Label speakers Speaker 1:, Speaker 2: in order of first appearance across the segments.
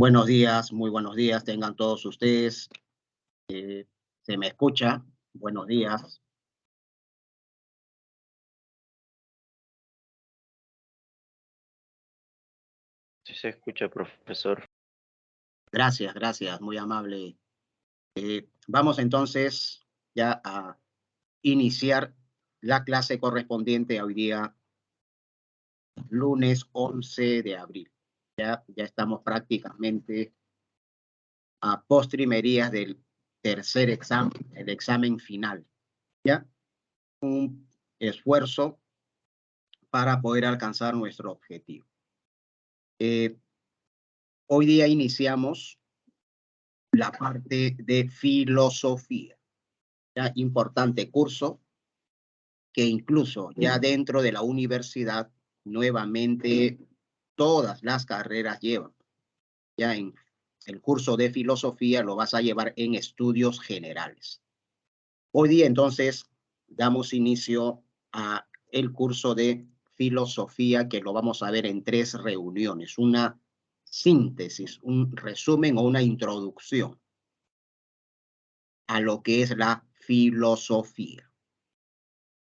Speaker 1: Buenos días, muy buenos días, tengan todos ustedes. Eh, ¿Se me escucha? Buenos días.
Speaker 2: Sí se escucha, profesor.
Speaker 1: Gracias, gracias, muy amable. Vamos entonces ya a iniciar la clase correspondiente a hoy día, lunes 11 de abril. Ya estamos prácticamente a postrimerías del tercer examen, el examen final. Ya, un esfuerzo para poder alcanzar nuestro objetivo. Eh, Hoy día iniciamos la parte de filosofía, ya importante curso que incluso ya dentro de la universidad nuevamente todas las carreras llevan. Ya en el curso de filosofía lo vas a llevar en estudios generales. Hoy día entonces damos inicio a el curso de filosofía que lo vamos a ver en 3 reuniones, una síntesis, un resumen o una introducción a lo que es la filosofía.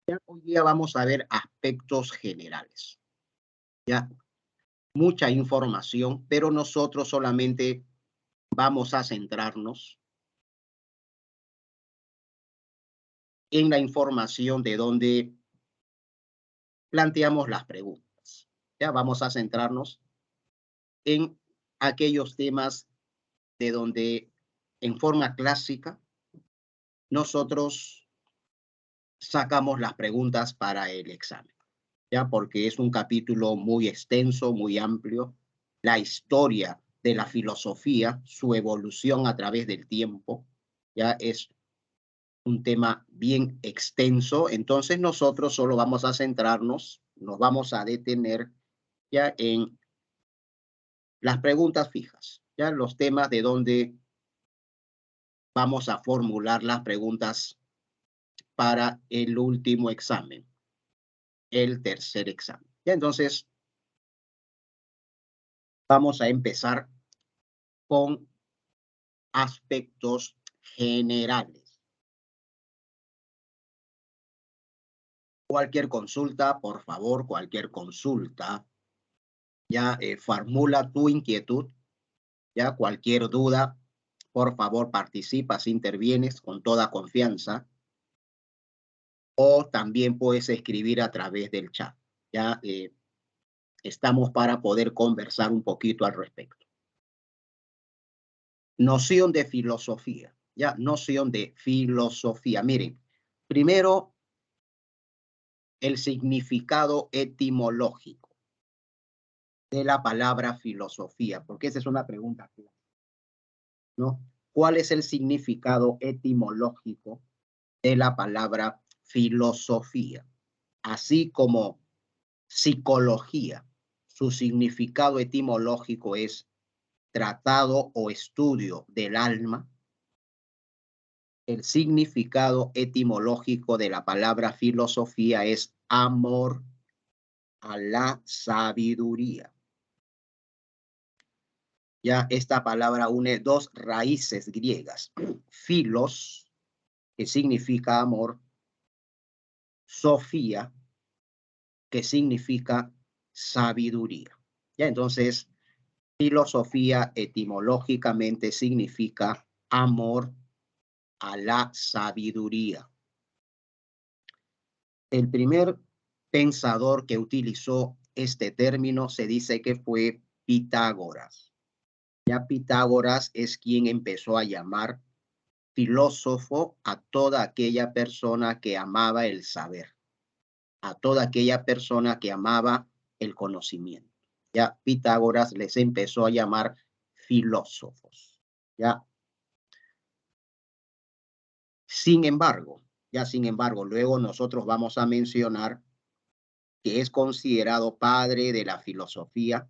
Speaker 1: Ya hoy día vamos a ver aspectos generales. Ya mucha información, pero nosotros solamente vamos a centrarnos en la información de donde planteamos las preguntas. Ya vamos a centrarnos en aquellos temas de donde en forma clásica nosotros sacamos las preguntas para el examen. Ya porque es un capítulo muy extenso, muy amplio, la historia de la filosofía, su evolución a través del tiempo, ya es un tema bien extenso, entonces nosotros solo vamos a centrarnos, nos vamos a detener ya en las preguntas fijas, ya los temas de donde vamos a formular las preguntas para el último examen, el tercer examen. Ya entonces vamos a empezar con aspectos generales. Cualquier consulta, por favor, cualquier consulta, ya formula tu inquietud, ya cualquier duda, por favor, participas, intervienes con toda confianza o también puedes escribir a través del chat. Ya estamos para poder conversar un poquito al respecto. Noción de filosofía, ya, noción de filosofía. Miren, primero el significado etimológico de la palabra filosofía, porque esa es una pregunta, ¿no? ¿Cuál es el significado etimológico de la palabra filosofía? Así como psicología, su significado etimológico es tratado o estudio del alma. El significado etimológico de la palabra filosofía es amor a la sabiduría. Ya esta palabra une dos raíces griegas, filos, que significa amor, sofía, que significa sabiduría. Ya entonces, filosofía etimológicamente significa amor a la sabiduría. El primer pensador que utilizó este término se dice que fue Pitágoras. Ya Pitágoras es quien empezó a llamar filósofo a toda aquella persona que amaba el saber, a toda aquella persona que amaba el conocimiento. Ya Pitágoras les empezó a llamar filósofos. Ya. Sin embargo, luego nosotros vamos a mencionar que es considerado padre de la filosofía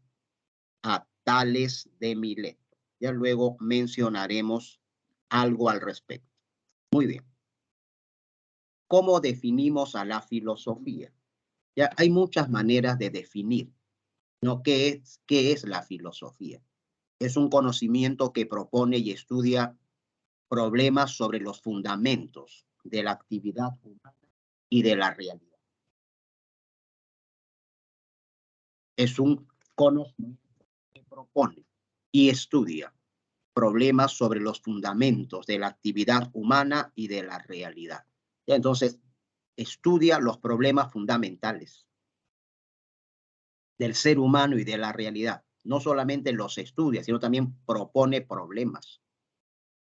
Speaker 1: a Tales de Mileto. Ya luego mencionaremos algo al respecto. Muy bien. ¿Cómo definimos a la filosofía? Ya hay muchas maneras de definir, ¿no? ¿Qué es la filosofía? Es un conocimiento que propone y estudia problemas sobre los fundamentos de la actividad humana y de la realidad. Es un conocimiento que propone y estudia problemas sobre los fundamentos de la actividad humana y de la realidad. Entonces, estudia los problemas fundamentales del ser humano y de la realidad. No solamente los estudia, sino también propone problemas,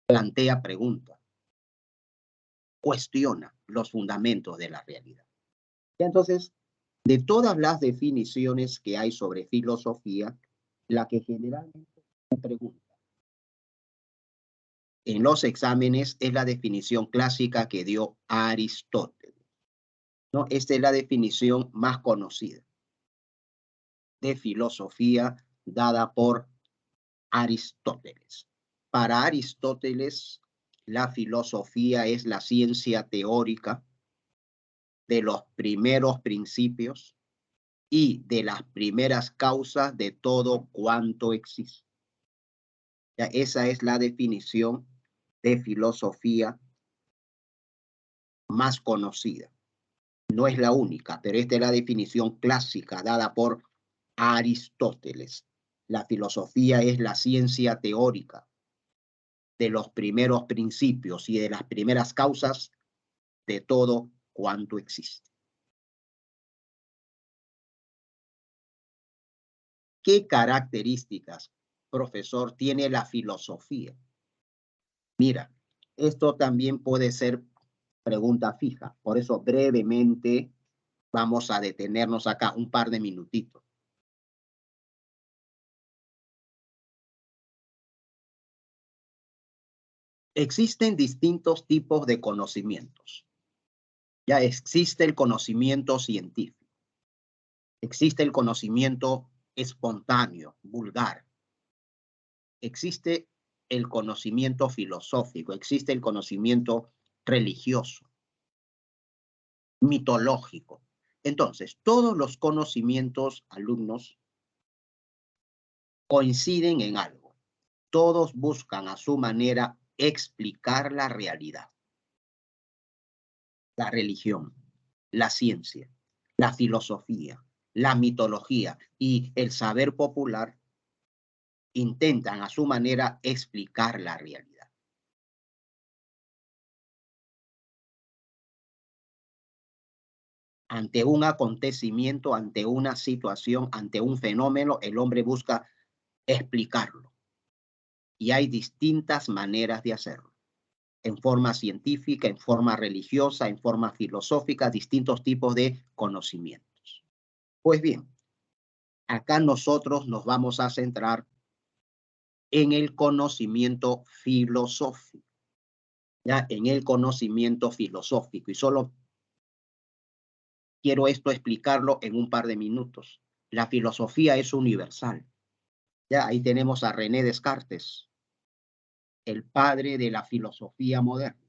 Speaker 1: plantea preguntas, cuestiona los fundamentos de la realidad. Entonces, de todas las definiciones que hay sobre filosofía, la que generalmente se pregunta en los exámenes es la definición clásica que dio Aristóteles, ¿no? Esta es la definición más conocida de filosofía dada por Aristóteles. Para Aristóteles, la filosofía es la ciencia teórica de los primeros principios y de las primeras causas de todo cuanto existe. Ya, esa es la definición de filosofía más conocida. No es la única, pero esta es la definición clásica dada por Aristóteles. La filosofía es la ciencia teórica de los primeros principios y de las primeras causas de todo cuanto existe. ¿Qué características, profesor, tiene la filosofía? Mira, esto también puede ser pregunta fija, por eso brevemente vamos a detenernos acá un par de minutitos. Existen distintos tipos de conocimientos. Ya existe el conocimiento científico, existe el conocimiento espontáneo, vulgar, existe el conocimiento filosófico, existe el conocimiento religioso, mitológico. Entonces, todos los conocimientos, alumnos, coinciden en algo. Todos buscan a su manera explicar la realidad. La religión, la ciencia, la filosofía, la mitología y el saber popular intentan a su manera explicar la realidad. Ante un acontecimiento, ante una situación, ante un fenómeno, el hombre busca explicarlo. Y hay distintas maneras de hacerlo. En forma científica, en forma religiosa, en forma filosófica, distintos tipos de conocimientos. Pues bien, acá nosotros nos vamos a centrar en el conocimiento filosófico, ya en el conocimiento filosófico. Y solo quiero esto explicarlo en un par de minutos. La filosofía es universal. Ya ahí tenemos a René Descartes, el padre de la filosofía moderna.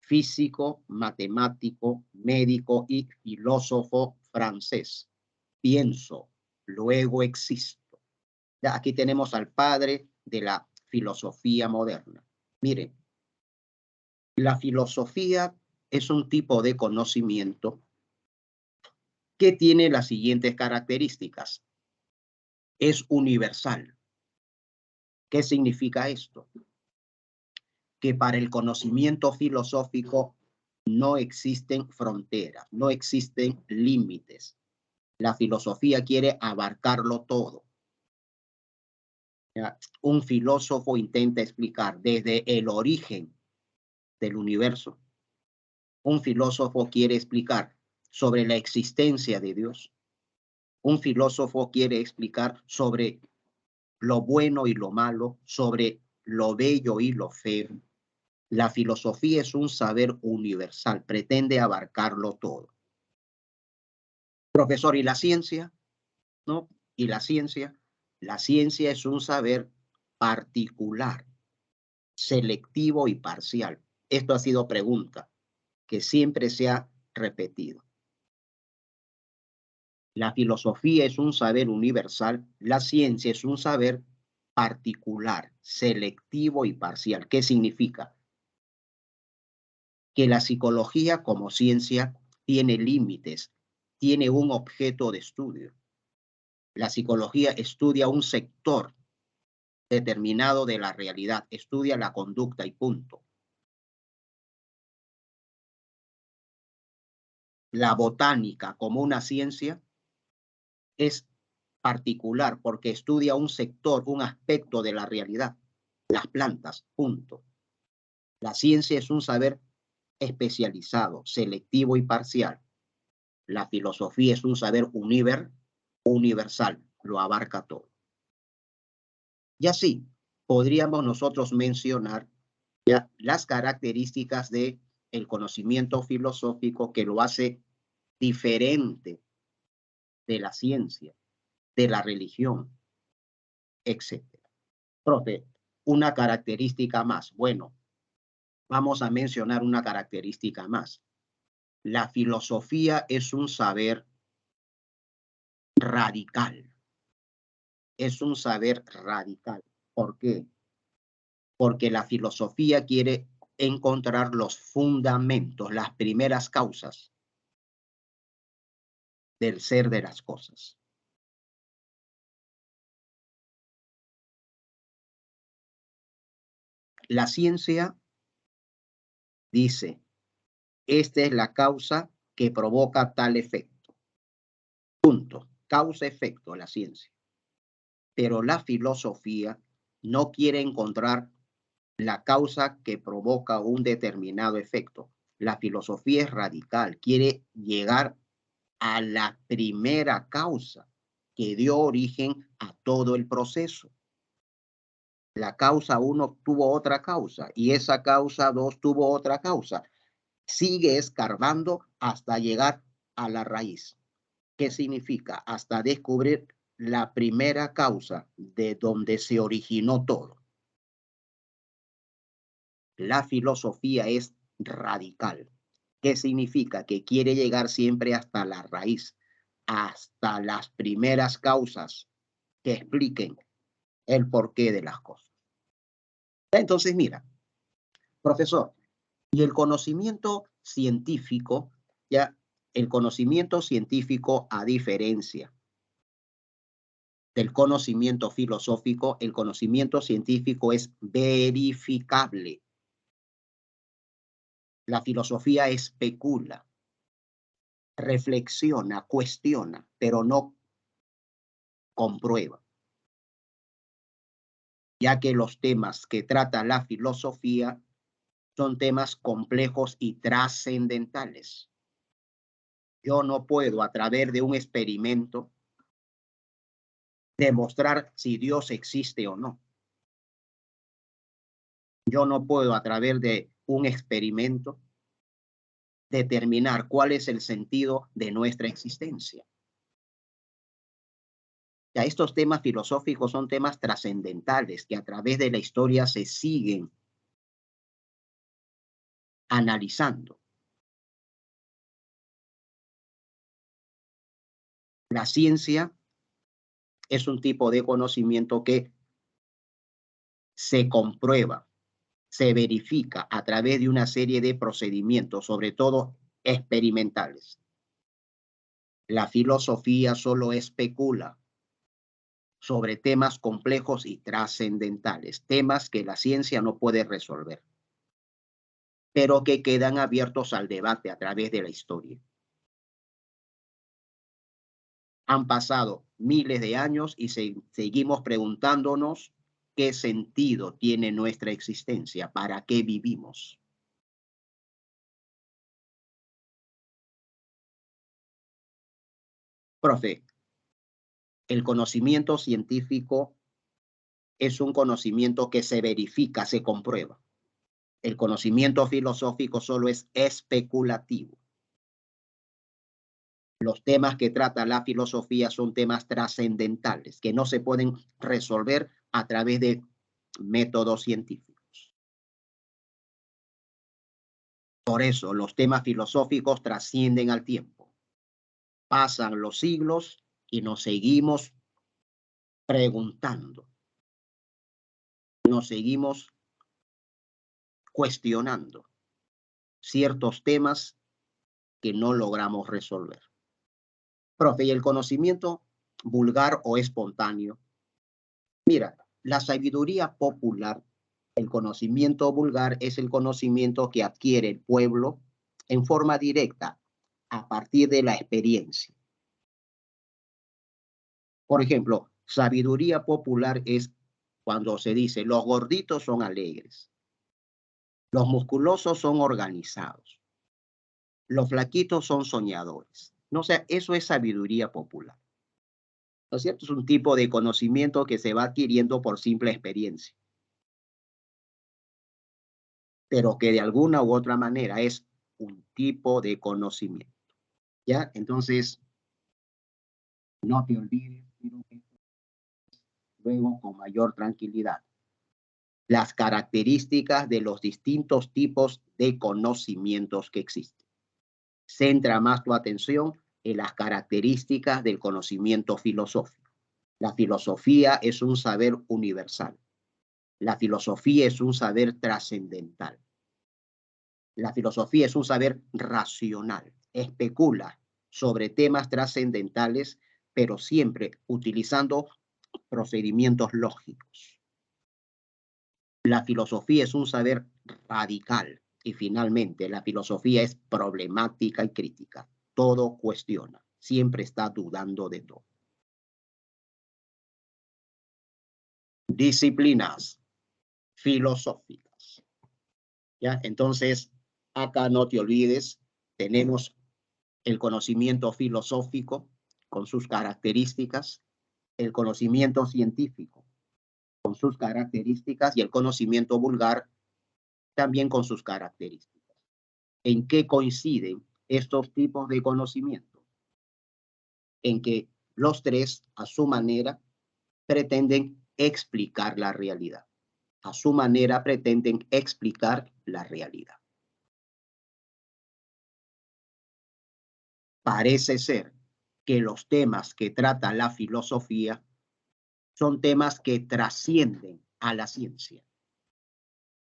Speaker 1: Físico, matemático, médico y filósofo francés. Pienso, luego existo. Ya aquí tenemos al padre de la filosofía moderna. Miren, la filosofía es un tipo de conocimiento que tiene las siguientes características. Es universal. ¿Qué significa esto? Que para el conocimiento filosófico no existen fronteras, no existen límites. La filosofía quiere abarcarlo todo. ¿Ya? Un filósofo intenta explicar desde el origen del universo. Un filósofo quiere explicar sobre la existencia de Dios. Un filósofo quiere explicar sobre lo bueno y lo malo, sobre lo bello y lo feo. La filosofía es un saber universal, pretende abarcarlo todo. Profesor, ¿y la ciencia? ¿No? ¿Y la ciencia? La ciencia es un saber particular, selectivo y parcial. Esto ha sido pregunta que siempre se ha repetido. La filosofía es un saber universal, la ciencia es un saber particular, selectivo y parcial. ¿Qué significa? Que la psicología como ciencia tiene límites, tiene un objeto de estudio. La psicología estudia un sector determinado de la realidad, estudia la conducta y punto. La botánica como una ciencia es particular porque estudia un sector, un aspecto de la realidad, las plantas, punto. La ciencia es un saber especializado, selectivo y parcial. La filosofía es un saber universal, lo abarca todo. Y así podríamos nosotros mencionar ya las características de el conocimiento filosófico que lo hace diferente de la ciencia, de la religión, etcétera. Profe, una característica más. Bueno, vamos a mencionar una característica más. La filosofía es un saber radical. Es un saber radical. ¿Por qué? Porque la filosofía quiere encontrar los fundamentos, las primeras causas del ser de las cosas. La ciencia dice, esta es la causa que provoca tal efecto. Punto. Causa-efecto, la ciencia. Pero la filosofía no quiere encontrar la causa que provoca un determinado efecto. La filosofía es radical, quiere llegar a la primera causa que dio origen a todo el proceso. La causa 1 tuvo otra causa y esa causa 2 tuvo otra causa. Sigue escarbando hasta llegar a la raíz. ¿Qué significa? Hasta descubrir la primera causa de donde se originó todo. La filosofía es radical. ¿Qué significa? Que quiere llegar siempre hasta la raíz, hasta las primeras causas que expliquen el porqué de las cosas. Entonces, mira, profesor, y el conocimiento científico, ya, el conocimiento científico, a diferencia del conocimiento filosófico, el conocimiento científico es verificable. La filosofía especula, reflexiona, cuestiona, pero no comprueba, ya que los temas que trata la filosofía son temas complejos y trascendentales. Yo no puedo, a través de un experimento, demostrar si Dios existe o no. Yo no puedo, a través de un experimento, determinar cuál es el sentido de nuestra existencia. Ya estos temas filosóficos son temas trascendentales que a través de la historia se siguen analizando. La ciencia es un tipo de conocimiento que se comprueba, se verifica a través de una serie de procedimientos, sobre todo experimentales. La filosofía solo especula sobre temas complejos y trascendentales, temas que la ciencia no puede resolver, pero que quedan abiertos al debate a través de la historia. Han pasado miles de años y seguimos preguntándonos qué sentido tiene nuestra existencia, para qué vivimos. Profe, el conocimiento científico es un conocimiento que se verifica, se comprueba. El conocimiento filosófico solo es especulativo. Los temas que trata la filosofía son temas trascendentales que no se pueden resolver a través de métodos científicos. Por eso los temas filosóficos trascienden al tiempo. pasan los siglos y nos seguimos preguntando, nos seguimos cuestionando ciertos temas que no logramos resolver. Profe, ¿y el conocimiento vulgar o espontáneo? Mira, la sabiduría popular, el conocimiento vulgar es el conocimiento que adquiere el pueblo en forma directa a partir de la experiencia. Por ejemplo, sabiduría popular es cuando se dice los gorditos son alegres, los musculosos son organizados, los flaquitos son soñadores. No sé, eso es sabiduría popular. ¿No es cierto? Es un tipo de conocimiento que se va adquiriendo por simple experiencia, pero que de alguna u otra manera es un tipo de conocimiento. ¿Ya? Entonces, no te olvides, luego con mayor tranquilidad, las características de los distintos tipos de conocimientos que existen. Centra más tu atención en las características del conocimiento filosófico. La filosofía es un saber universal. La filosofía es un saber trascendental. La filosofía es un saber racional. Especula sobre temas trascendentales, pero siempre utilizando procedimientos lógicos. La filosofía es un saber radical y finalmente la filosofía es problemática y crítica. Todo cuestiona, siempre está dudando de todo. Disciplinas filosóficas. ¿Ya? Entonces, acá no te olvides, tenemos el conocimiento filosófico con sus características, el conocimiento científico con sus características y el conocimiento vulgar también con sus características. ¿En qué coinciden estos tipos de conocimiento? En que los tres, a su manera, pretenden explicar la realidad. A su manera pretenden explicar la realidad. Parece ser que los temas que trata la filosofía son temas que trascienden a la ciencia.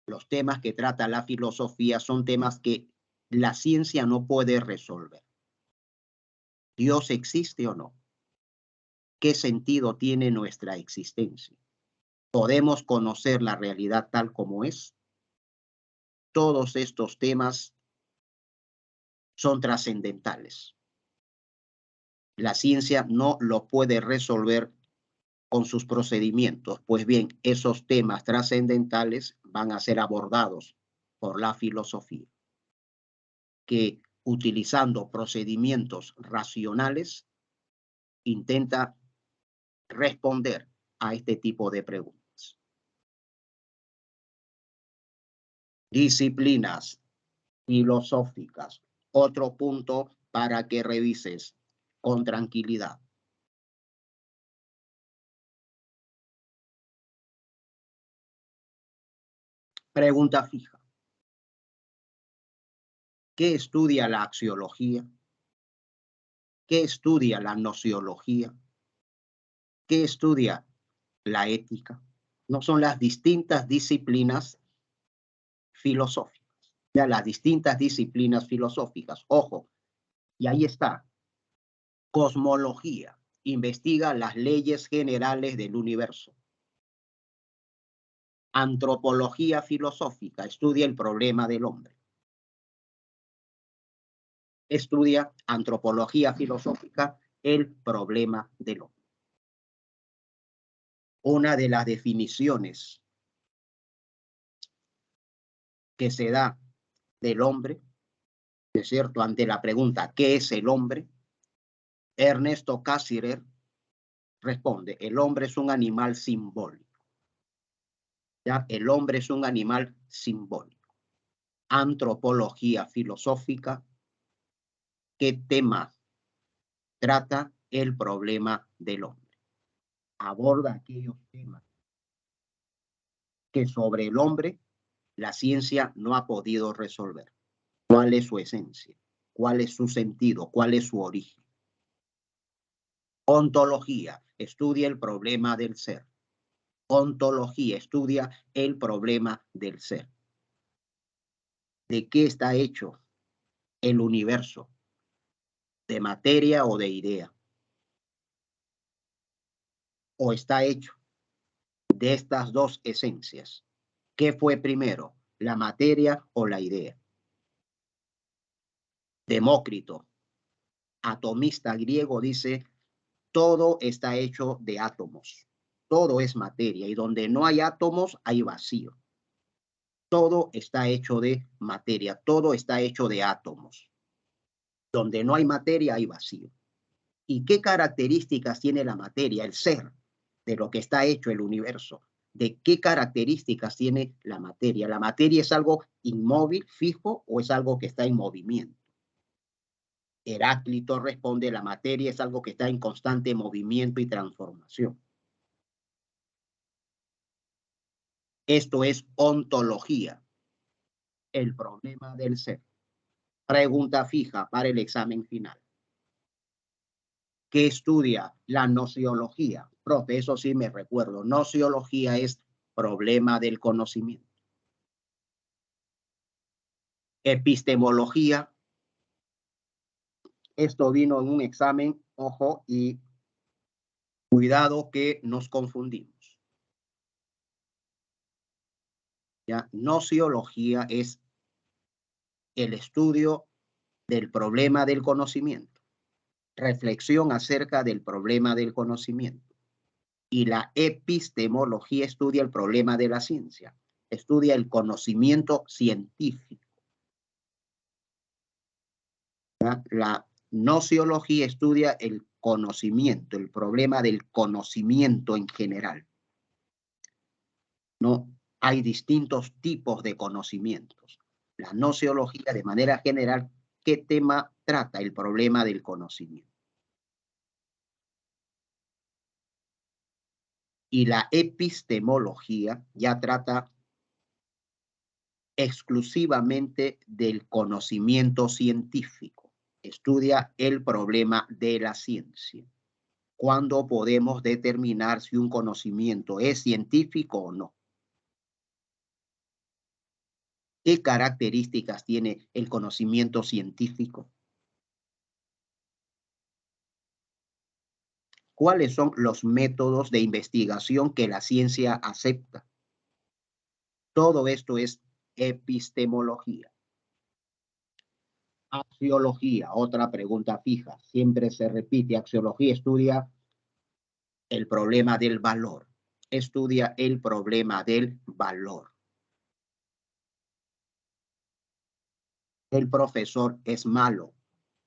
Speaker 1: Los temas que trata la filosofía son temas que la ciencia no puede resolver. ¿Dios existe o no? ¿Qué sentido tiene nuestra existencia? ¿Podemos conocer la realidad tal como es? Todos estos temas son trascendentales. La ciencia no lo puede resolver con sus procedimientos. Pues bien, esos temas trascendentales van a ser abordados por la filosofía, que utilizando procedimientos racionales intenta responder a este tipo de preguntas. Disciplinas filosóficas. Otro punto para que revises con tranquilidad. Pregunta fija. ¿Qué estudia la axiología? ¿Qué estudia la nociología? ¿Qué estudia la ética? No son las distintas disciplinas filosóficas. Ya las distintas disciplinas filosóficas. Ojo, y ahí está. Cosmología. Investiga las leyes generales del universo. Antropología filosófica. Estudia el problema del hombre. Estudia antropología filosófica, el problema del hombre. Una de las definiciones que se da del hombre, ¿es cierto? Ante la pregunta, ¿qué es el hombre? Ernesto Cassirer responde, el hombre es un animal simbólico. ¿Ya? El hombre es un animal simbólico. Antropología filosófica, ¿qué tema trata? El problema del hombre. Aborda aquellos temas que sobre el hombre la ciencia no ha podido resolver. ¿Cuál es su esencia? ¿Cuál es su sentido? ¿Cuál es su origen? Ontología estudia el problema del ser. Ontología estudia el problema del ser. ¿De qué está hecho el universo? ¿De materia o de idea? ¿O está hecho de estas dos esencias? ¿Qué fue primero, la materia o la idea? Demócrito, atomista griego, dice, todo está hecho de átomos. Todo es materia y donde no hay átomos hay vacío. Todo está hecho de materia, todo está hecho de átomos. Donde no hay materia hay vacío. ¿Y qué características tiene la materia, el ser, de lo que está hecho el universo? ¿De qué características tiene la materia? ¿La materia es algo inmóvil, fijo, o es algo que está en movimiento? Heráclito responde, la materia es algo que está en constante movimiento y transformación. Esto es ontología, el problema del ser. Pregunta fija para el examen final. ¿Qué estudia? La nociología. Profe, eso sí me recuerdo. Nociología es problema del conocimiento. Epistemología. Esto vino en un examen, ojo, y cuidado que nos confundimos. ¿Ya? Nociología es el estudio del problema del conocimiento, reflexión acerca del problema del conocimiento. Y la epistemología estudia el problema de la ciencia, estudia el conocimiento científico. ¿Ya? La nociología estudia el conocimiento, el problema del conocimiento en general. ¿No? Hay distintos tipos de conocimientos. La nociología, de manera general, ¿qué tema trata? El problema del conocimiento. Y la epistemología ya trata exclusivamente del conocimiento científico. Estudia el problema de la ciencia. ¿Cuándo podemos determinar si un conocimiento es científico o no? ¿Qué características tiene el conocimiento científico? ¿Cuáles son los métodos de investigación que la ciencia acepta? Todo esto es epistemología. Axiología, otra pregunta fija, siempre se repite. Axiología estudia el problema del valor. Estudia el problema del valor. El profesor es malo.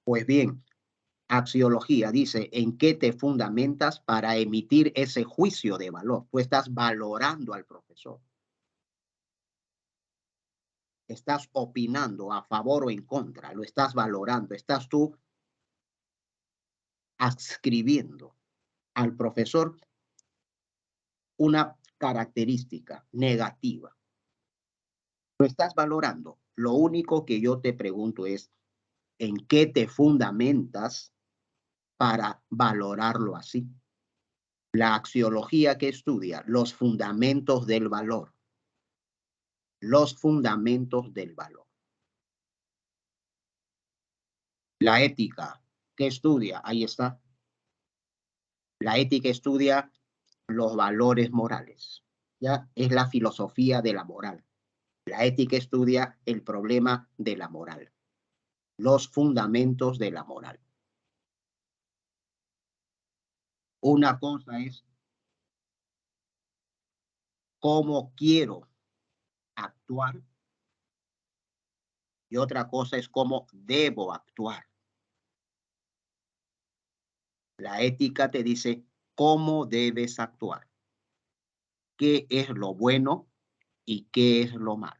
Speaker 1: Pues bien, axiología dice, ¿en qué te fundamentas para emitir ese juicio de valor? Tú estás valorando al profesor. Estás opinando a favor o en contra, lo estás valorando, estás tú adscribiendo al profesor una característica negativa. Lo estás valorando. Lo único que yo te pregunto es, ¿en qué te fundamentas para valorarlo así? La axiología que estudia los fundamentos del valor. Los fundamentos del valor. La ética que estudia, ahí está. La ética estudia los valores morales. Ya es la filosofía de la moral. La ética estudia el problema de la moral, los fundamentos de la moral. Una cosa es cómo quiero actuar y otra cosa es cómo debo actuar. La ética te dice cómo debes actuar, qué es lo bueno y qué es lo malo.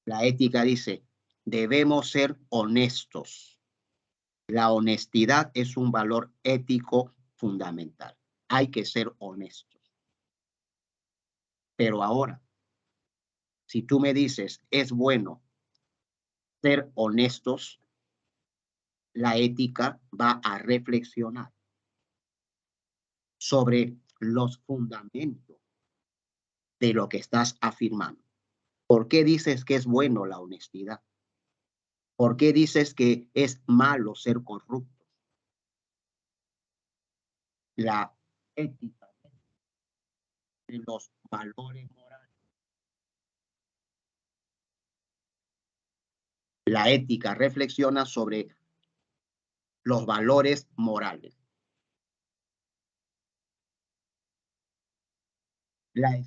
Speaker 1: La ética dice, debemos ser honestos. La honestidad es un valor ético fundamental. Hay que ser honestos. Pero ahora, si tú me dices, es bueno ser honestos, La ética va a reflexionar sobre los fundamentos de lo que estás afirmando. ¿Por qué dices que es bueno la honestidad? ¿Por qué dices que es malo ser corrupto? La ética de los valores morales. La ética reflexiona sobre los valores morales. La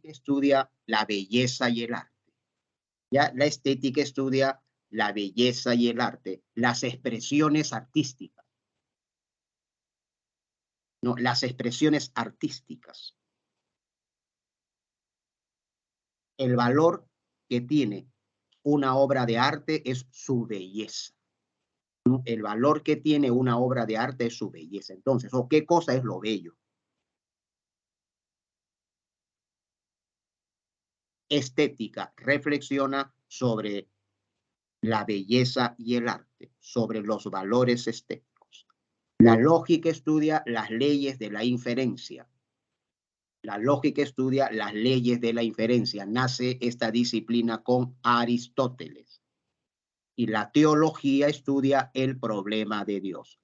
Speaker 1: estudia la belleza y el arte. Ya la estética estudia la belleza y el arte, las expresiones artísticas. No, las expresiones artísticas. El valor que tiene una obra de arte es su belleza. ¿No? El valor que tiene una obra de arte es su belleza. Entonces, ¿qué cosa es lo bello? Estética reflexiona sobre la belleza y el arte, sobre los valores estéticos. La lógica estudia las leyes de la inferencia. La lógica estudia las leyes de la inferencia. Nace esta disciplina con Aristóteles. Y la teología estudia el problema de Dios.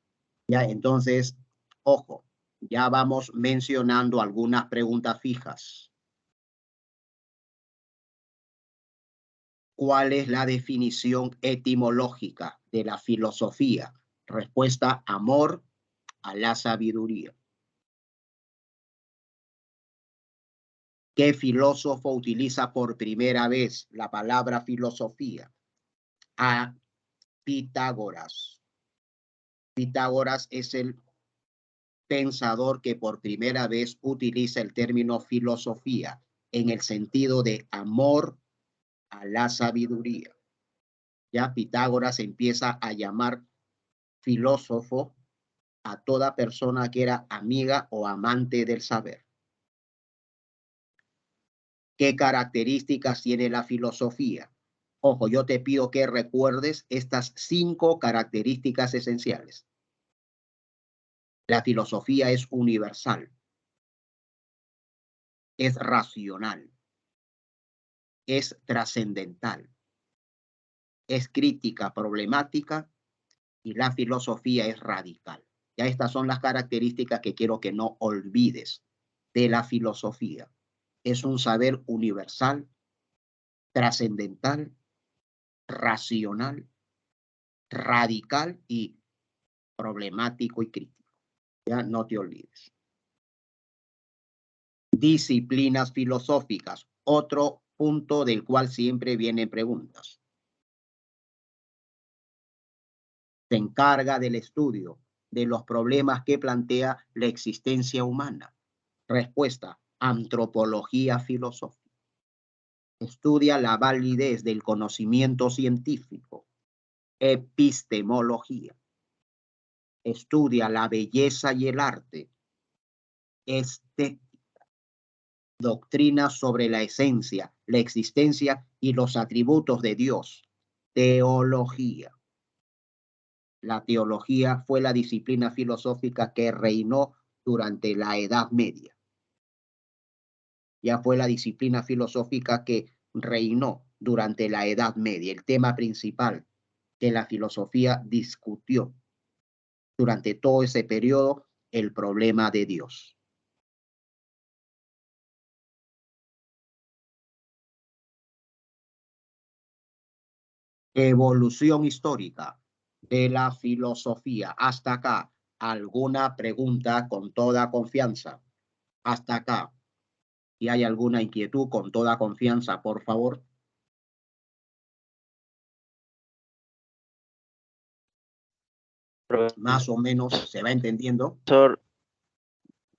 Speaker 1: Ya, entonces, ojo, ya vamos mencionando algunas preguntas fijas. ¿Cuál es la definición etimológica de la filosofía? Respuesta: amor a la sabiduría. ¿Qué filósofo utiliza por primera vez la palabra filosofía? A Pitágoras. Pitágoras es el pensador que por primera vez utiliza el término filosofía en el sentido de amor a la sabiduría. Ya Pitágoras empieza a llamar filósofo a toda persona que era amiga o amante del saber. ¿Qué características tiene la filosofía? Ojo, yo te pido que recuerdes estas 5 características esenciales. La filosofía es universal, es racional, es trascendental, es crítica, problemática, y la filosofía es radical. Ya estas son las características que quiero que no olvides de la filosofía. Es un saber universal, trascendental, racional, radical y problemático y crítico. Ya no te olvides. Disciplinas filosóficas, otro punto del cual siempre vienen preguntas. Se encarga del estudio de los problemas que plantea la existencia humana. Respuesta: antropología filosófica. Estudia la validez del conocimiento científico. Epistemología. Estudia la belleza y el arte. Estética. Doctrina sobre la esencia, la existencia y los atributos de Dios. Teología. La teología fue la disciplina filosófica que reinó durante la Edad Media. Ya fue la disciplina filosófica que reinó durante la Edad Media, el tema principal que la filosofía discutió durante todo ese periodo, el problema de Dios. Evolución histórica de la filosofía. Hasta acá, ¿alguna pregunta con toda confianza? Hasta acá. Si hay alguna inquietud, con toda confianza, por favor. Más o menos se va entendiendo.
Speaker 2: Profesor,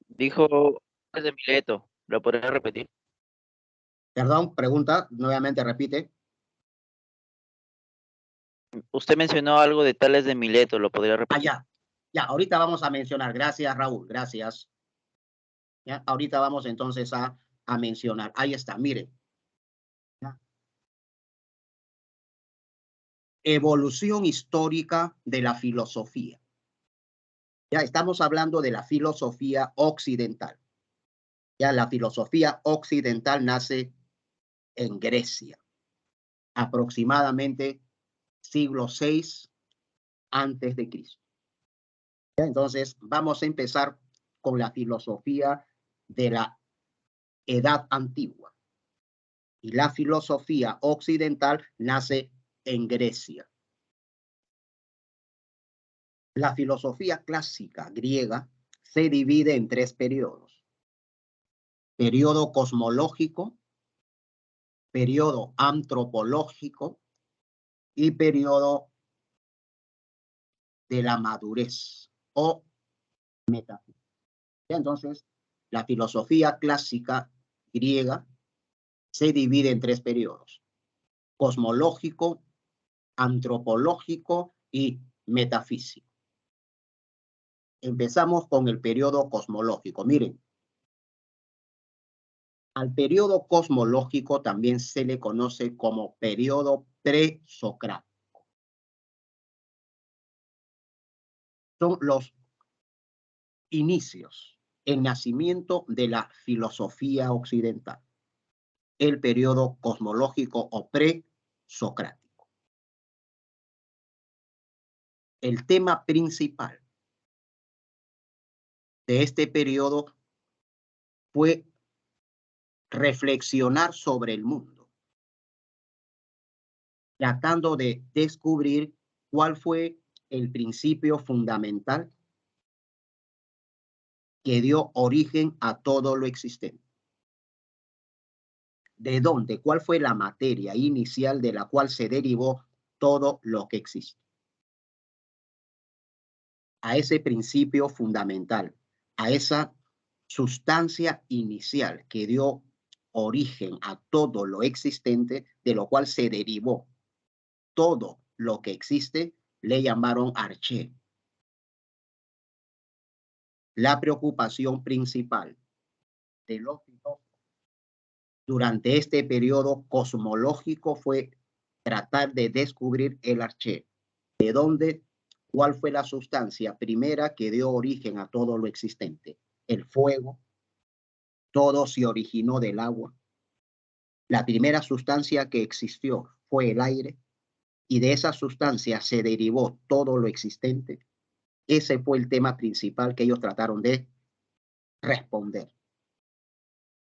Speaker 2: dijo es de Mileto, ¿lo podría repetir?
Speaker 1: Perdón, pregunta, nuevamente repite.
Speaker 2: Usted mencionó algo de Tales de Mileto, ¿lo podría repetir?
Speaker 1: Ya, ahorita vamos a mencionar. Gracias, Raúl, gracias. Ya, ahorita vamos entonces a mencionar. Ahí está, mire. evolución histórica de la filosofía. Ya estamos hablando de la filosofía occidental. Ya la filosofía occidental nace en Grecia, aproximadamente siglo VI antes de Cristo. Entonces, vamos a empezar con la filosofía de la Edad Antigua. Y la filosofía occidental nace en Grecia. La filosofía clásica griega se divide en tres periodos: periodo cosmológico, periodo antropológico y periodo de la madurez o metafísica. Entonces, la filosofía clásica griega se divide en tres periodos: cosmológico, antropológico y metafísico. Empezamos con el periodo cosmológico. Miren, al periodo cosmológico también se le conoce como periodo presocrático. Son los inicios, el nacimiento de la filosofía occidental, el periodo cosmológico o presocrático. El tema principal de este periodo fue reflexionar sobre el mundo, tratando de descubrir cuál fue el principio fundamental que dio origen a todo lo existente. ¿De dónde? ¿Cuál fue la materia inicial de la cual se derivó todo lo que existe? A ese principio fundamental, a esa sustancia inicial que dio origen a todo lo existente, de lo cual se derivó todo lo que existe, le llamaron arché. La preocupación principal de los filósofos durante este periodo cosmológico fue tratar de descubrir el arché, de dónde, cuál fue la sustancia primera que dio origen a todo lo existente. El fuego, todo se originó del agua. La primera sustancia que existió fue el aire, y de esa sustancia se derivó todo lo existente. Ese fue el tema principal que ellos trataron de responder.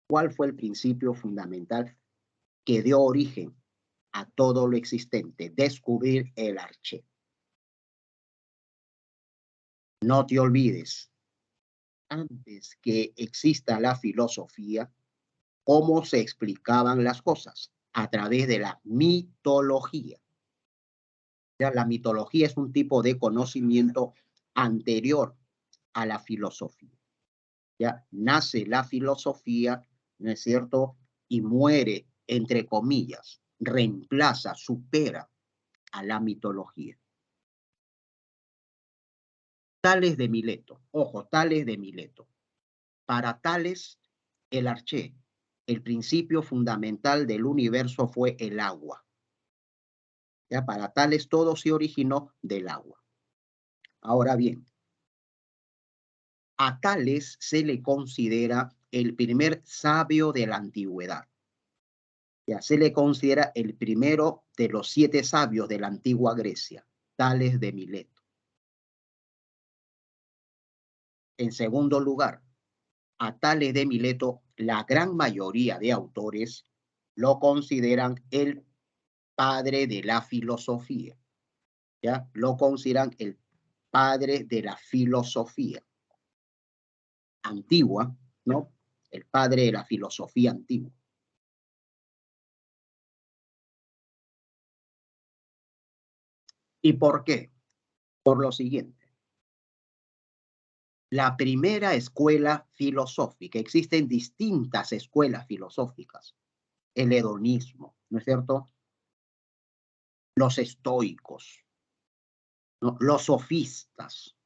Speaker 1: ¿Cuál fue el principio fundamental que dio origen a todo lo existente? Descubrir el arché. No te olvides, antes que exista la filosofía, cómo se explicaban las cosas a través de la mitología. Ya, la mitología es un tipo de conocimiento anterior a la filosofía. Ya nace la filosofía, ¿no es cierto? Y muere, entre comillas, reemplaza, supera a la mitología. Tales de Mileto, ojo, Tales de Mileto. Para Tales, el arché, el principio fundamental del universo fue el agua. Ya, para Tales todo se originó del agua. Ahora bien, a Tales se le considera el primer sabio de la antigüedad. Ya se le considera el primero de los 7 sabios de la antigua Grecia, Tales de Mileto. En segundo lugar, a Tales de Mileto, la gran mayoría de autores lo consideran el padre de la filosofía. ¿Ya? Lo consideran el padre de la filosofía antigua, ¿no? El padre de la filosofía antigua. ¿Y por qué? Por lo siguiente. La primera escuela filosófica, existen distintas escuelas filosóficas. El hedonismo, ¿no es cierto? Los estoicos, ¿no? Los sofistas,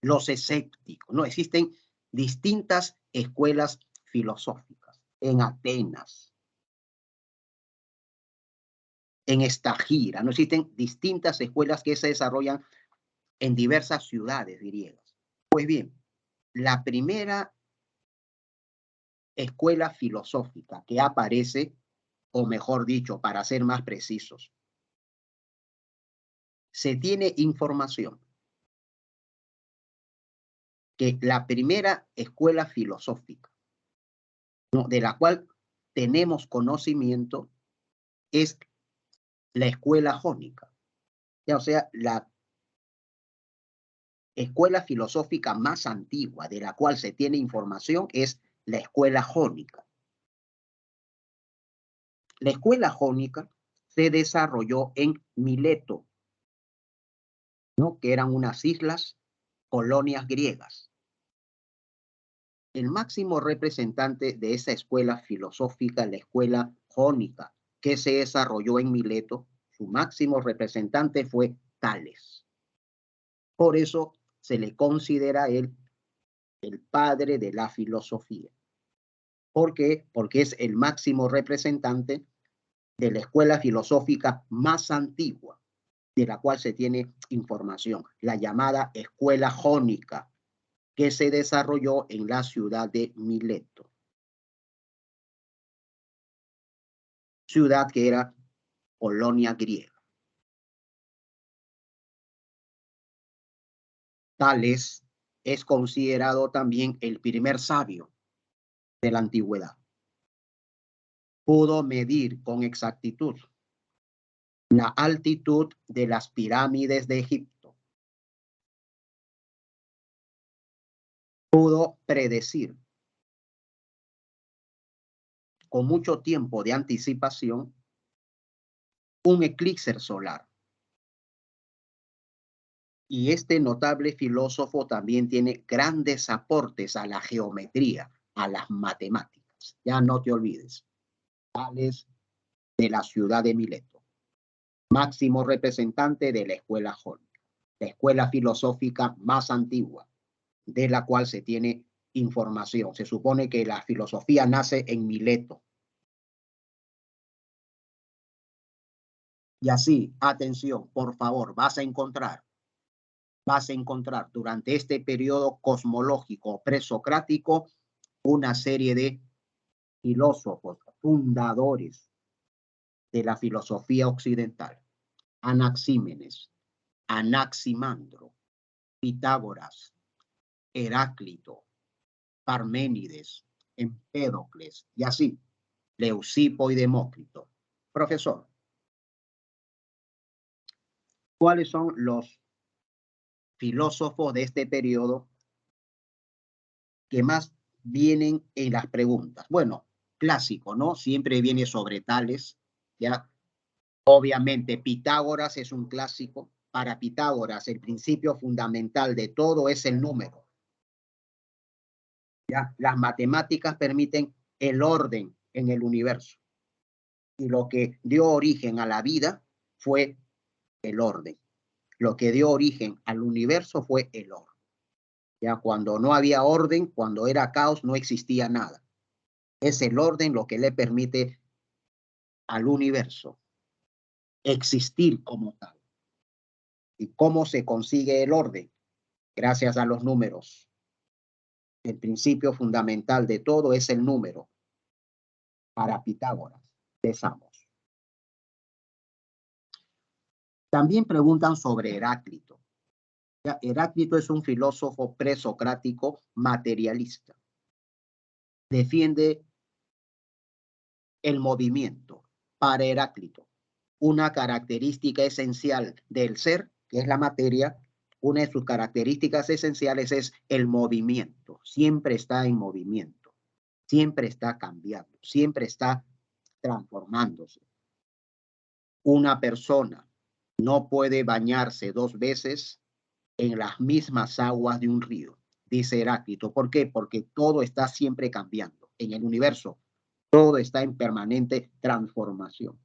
Speaker 1: los escépticos, ¿no? Existen distintas escuelas filosóficas en Atenas, en esta gira. No existen distintas escuelas que se desarrollan en diversas ciudades griegas. Pues bien, la primera escuela filosófica que aparece, o mejor dicho, para ser más precisos, se tiene información que la primera escuela filosófica, ¿no?, de la cual tenemos conocimiento es la escuela jónica. Ya, o sea, la escuela filosófica más antigua de la cual se tiene información es la escuela jónica. La escuela jónica se desarrolló en Mileto, ¿no?, que eran unas islas, colonias griegas. El máximo representante de esa escuela filosófica, la escuela jónica, que se desarrolló en Mileto, su máximo representante fue Tales. Por eso se le considera él el padre de la filosofía. ¿Por qué? Porque es el máximo representante de la escuela filosófica más antigua de la cual se tiene información, la llamada escuela jónica, que se desarrolló en la ciudad de Mileto. Ciudad que era colonia griega. Tales es considerado también el primer sabio de la antigüedad. Pudo medir con exactitud la altitud de las pirámides de Egipto. Pudo predecir con mucho tiempo de anticipación un eclipse solar. Y este notable filósofo también tiene grandes aportes a la geometría, a las matemáticas. Ya no te olvides. Tales de la ciudad de Mileto, máximo representante de la escuela jónica, la escuela filosófica más antigua, de la cual se tiene información. Se supone que la filosofía nace en Mileto. Y así, atención, por favor, vas a encontrar durante este periodo cosmológico presocrático una serie de filósofos fundadores de la filosofía occidental. Anaxímenes, Anaximandro, Pitágoras, Heráclito, Parménides, Empédocles y así, Leucipo y Demócrito. Profesor, ¿cuáles son los filósofos de este periodo que más vienen en las preguntas? Bueno, clásico, ¿no? Siempre viene sobre Tales, ¿ya? Obviamente, Pitágoras es un clásico. Para Pitágoras, el principio fundamental de todo es el número. ¿Ya? Las matemáticas permiten el orden en el universo. Y lo que dio origen a la vida fue el orden. Lo que dio origen al universo fue el orden. Ya cuando no había orden, cuando era caos, no existía nada. Es el orden lo que le permite al universo existir como tal. ¿Y cómo se consigue el orden? Gracias a los números. El principio fundamental de todo es el número. Para Pitágoras, empezamos. También preguntan sobre Heráclito. Ya, Heráclito es un filósofo presocrático materialista. Defiende el movimiento. Para Heráclito, una característica esencial del ser, que es la materia, una de sus características esenciales es el movimiento. Siempre está en movimiento, siempre está cambiando, siempre está transformándose. Una persona no puede bañarse 2 veces en las mismas aguas de un río, dice Heráclito. ¿Por qué? Porque todo está siempre cambiando. En el universo, todo está en permanente transformación.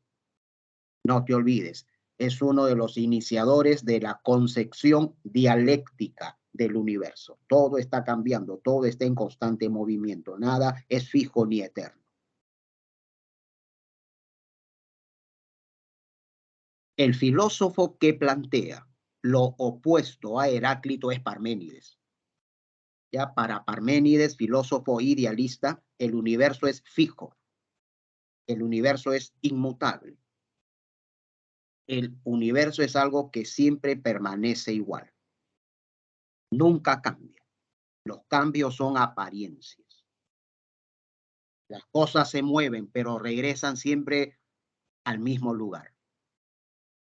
Speaker 1: No te olvides, es uno de los iniciadores de la concepción dialéctica del universo. Todo está cambiando, todo está en constante movimiento, nada es fijo ni eterno. El filósofo que plantea lo opuesto a Heráclito es Parménides. Ya para Parménides, filósofo idealista, el universo es fijo, el universo es inmutable. El universo es algo que siempre permanece igual. Nunca cambia. Los cambios son apariencias. Las cosas se mueven, pero regresan siempre al mismo lugar.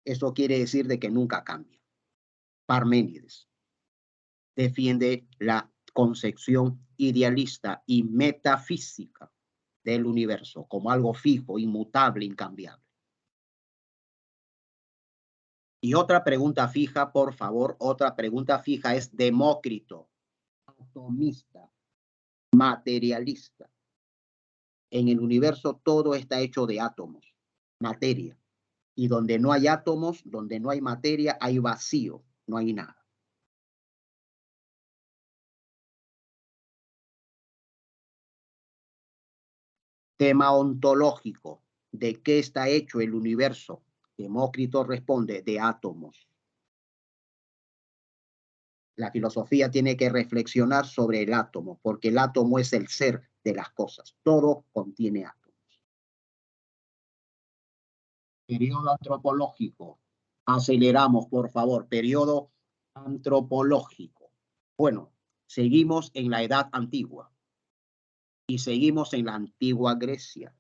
Speaker 1: Eso quiere decir de que nunca cambia. Parménides defiende la concepción idealista y metafísica del universo como algo fijo, inmutable, incambiable. Y otra pregunta fija, por favor, otra pregunta fija es Demócrito, atomista, materialista. En el universo todo está hecho de átomos, materia. Y donde no hay átomos, donde no hay materia, hay vacío, no hay nada. Tema ontológico. ¿De qué está hecho el universo? Demócrito responde, de átomos. La filosofía tiene que reflexionar sobre el átomo, porque el átomo es el ser de las cosas. Todo contiene átomos. Periodo antropológico. Aceleramos, por favor. Periodo antropológico. Bueno, seguimos en la Edad Antigua y seguimos en la antigua Grecia.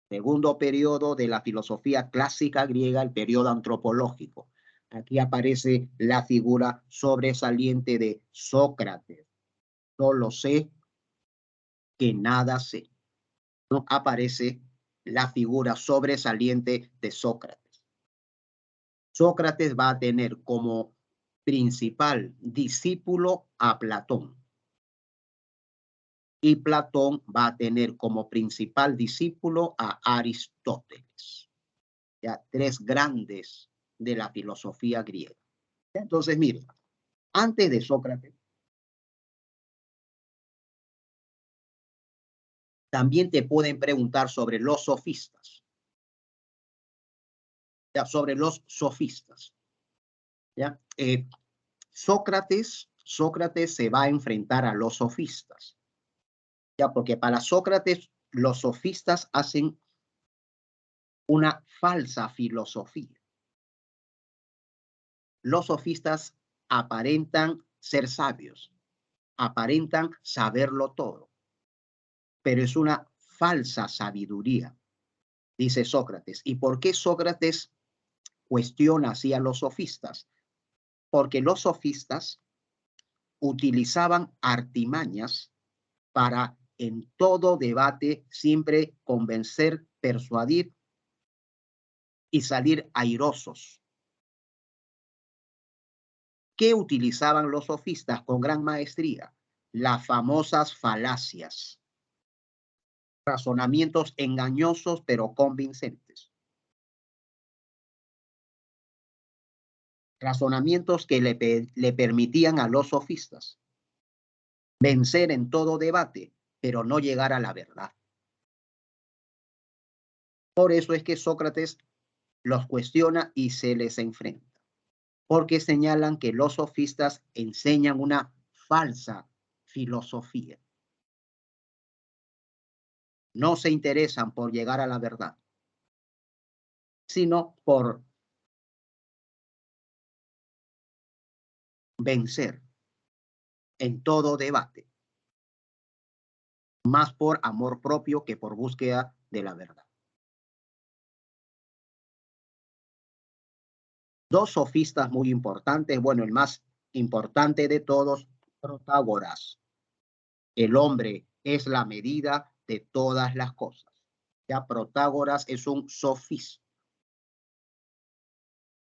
Speaker 1: Segundo periodo de la filosofía clásica griega, el periodo antropológico. Aquí aparece la figura sobresaliente de Sócrates. Solo sé que nada sé. No aparece la figura sobresaliente de Sócrates. Sócrates va a tener como principal discípulo a Platón. Y Platón va a tener como principal discípulo a Aristóteles. Ya, tres grandes de la filosofía griega. Entonces, mire, antes de Sócrates, también te pueden preguntar sobre los sofistas. Ya, sobre los sofistas. ¿Ya? Sócrates se va a enfrentar a los sofistas. Ya, porque para Sócrates los sofistas hacen una falsa filosofía. Los sofistas aparentan ser sabios, aparentan saberlo todo, pero es una falsa sabiduría, dice Sócrates. ¿Y por qué Sócrates cuestiona así a los sofistas? Porque los sofistas utilizaban artimañas para en todo debate siempre convencer, persuadir y salir airosos. ¿Qué utilizaban los sofistas con gran maestría? Las famosas falacias, razonamientos engañosos pero convincentes. Razonamientos que le permitían a los sofistas vencer en todo debate, pero no llegar a la verdad. Por eso es que Sócrates los cuestiona y se les enfrenta, porque señalan que los sofistas enseñan una falsa filosofía. No se interesan por llegar a la verdad, sino por vencer en todo debate, más por amor propio que por búsqueda de la verdad. Dos sofistas muy importantes, bueno, el más importante de todos, Protágoras. El hombre es la medida de todas las cosas. Ya Protágoras es un sofista.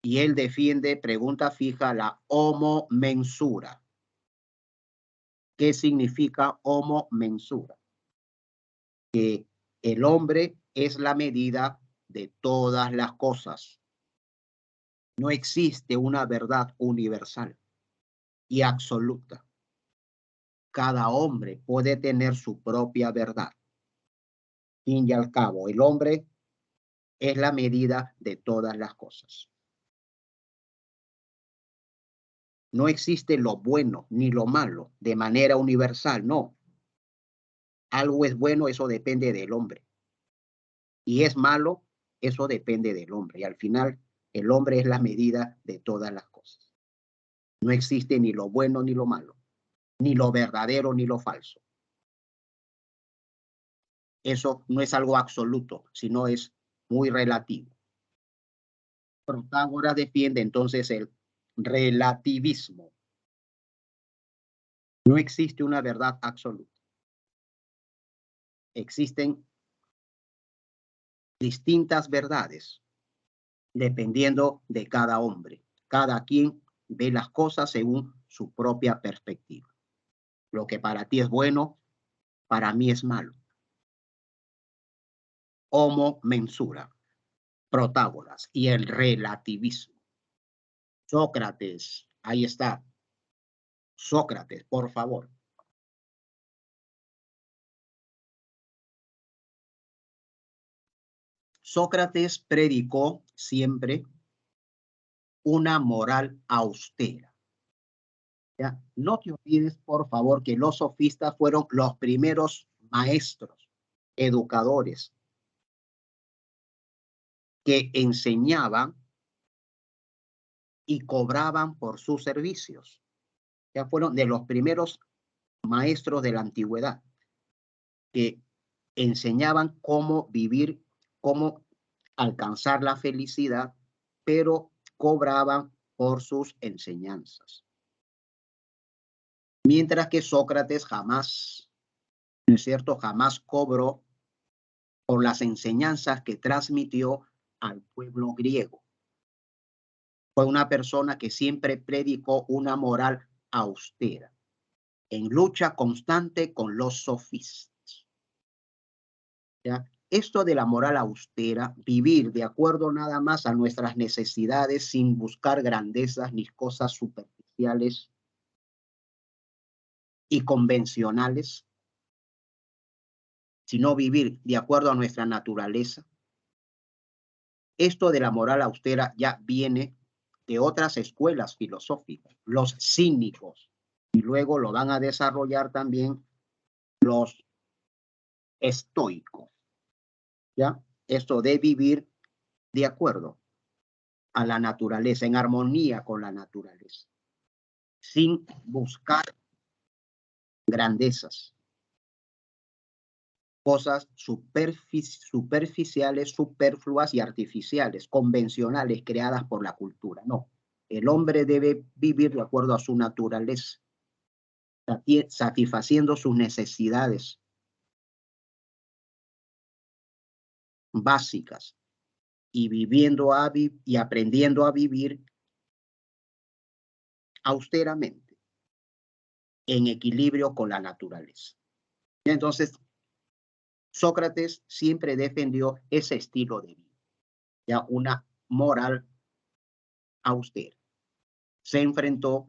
Speaker 1: Y él defiende, pregunta fija, la homomensura. ¿Qué significa homomensura? Que el hombre es la medida de todas las cosas. No existe una verdad universal y absoluta. Cada hombre puede tener su propia verdad. Fin y al cabo, el hombre es la medida de todas las cosas. No existe lo bueno ni lo malo de manera universal, no. Algo es bueno, eso depende del hombre. Y es malo, eso depende del hombre. Y al final, el hombre es la medida de todas las cosas. No existe ni lo bueno ni lo malo, ni lo verdadero ni lo falso. Eso no es algo absoluto, sino es muy relativo. Protágoras defiende entonces el relativismo. No existe una verdad absoluta. Existen distintas verdades dependiendo de cada hombre. Cada quien ve las cosas según su propia perspectiva. Lo que para ti es bueno, para mí es malo. Homo mensura, Protágoras y el relativismo. Sócrates, ahí está. Sócrates, por favor. Sócrates predicó siempre una moral austera. ¿Ya? No te olvides, por favor, que los sofistas fueron los primeros maestros, educadores, que enseñaban y cobraban por sus servicios. Ya fueron de los primeros maestros de la antigüedad que enseñaban cómo vivir, cómo alcanzar la felicidad, pero cobraban por sus enseñanzas. Mientras que Sócrates jamás, ¿no es cierto?, jamás cobró por las enseñanzas que transmitió al pueblo griego. Fue una persona que siempre predicó una moral austera, en lucha constante con los sofistas. ¿Ya? Esto de la moral austera, vivir de acuerdo nada más a nuestras necesidades sin buscar grandezas ni cosas superficiales y convencionales, sino vivir de acuerdo a nuestra naturaleza. Esto de la moral austera ya viene de otras escuelas filosóficas, los cínicos, y luego lo van a desarrollar también los estoicos. ¿Ya? Esto de vivir de acuerdo a la naturaleza, en armonía con la naturaleza, sin buscar grandezas, cosas superficiales, superfluas y artificiales, convencionales, creadas por la cultura. No, el hombre debe vivir de acuerdo a su naturaleza, satisfaciendo sus necesidades básicas y viviendo y aprendiendo a vivir austeramente, en equilibrio con la naturaleza. Entonces, Sócrates siempre defendió ese estilo de vida, ya una moral austera. Se enfrentó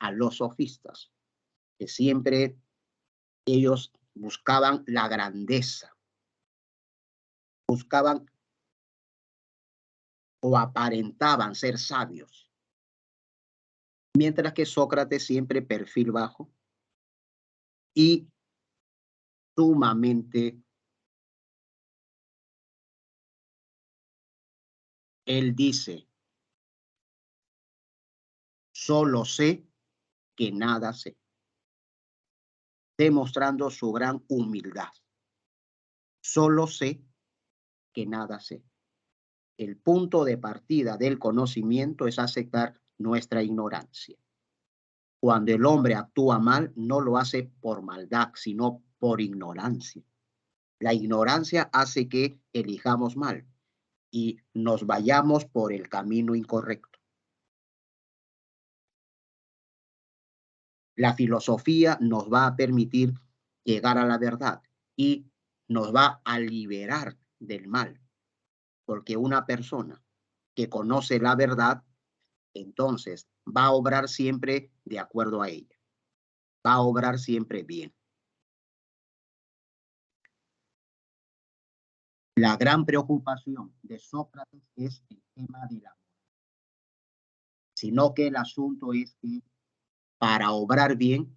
Speaker 1: a los sofistas, que siempre ellos buscaban la grandeza, buscaban o aparentaban ser sabios, mientras que Sócrates siempre perfil bajo y sumamente, él dice, solo sé que nada sé, demostrando su gran humildad. Solo sé que nada sé. El punto de partida del conocimiento es aceptar nuestra ignorancia. Cuando el hombre actúa mal, no lo hace por maldad, sino por ignorancia. La ignorancia hace que elijamos mal y nos vayamos por el camino incorrecto. La filosofía nos va a permitir llegar a la verdad y nos va a liberar del mal, porque una persona que conoce la verdad, entonces va a obrar siempre de acuerdo a ella, va a obrar siempre bien. La gran preocupación de Sócrates es el tema de la moral. sino que el asunto es que para obrar bien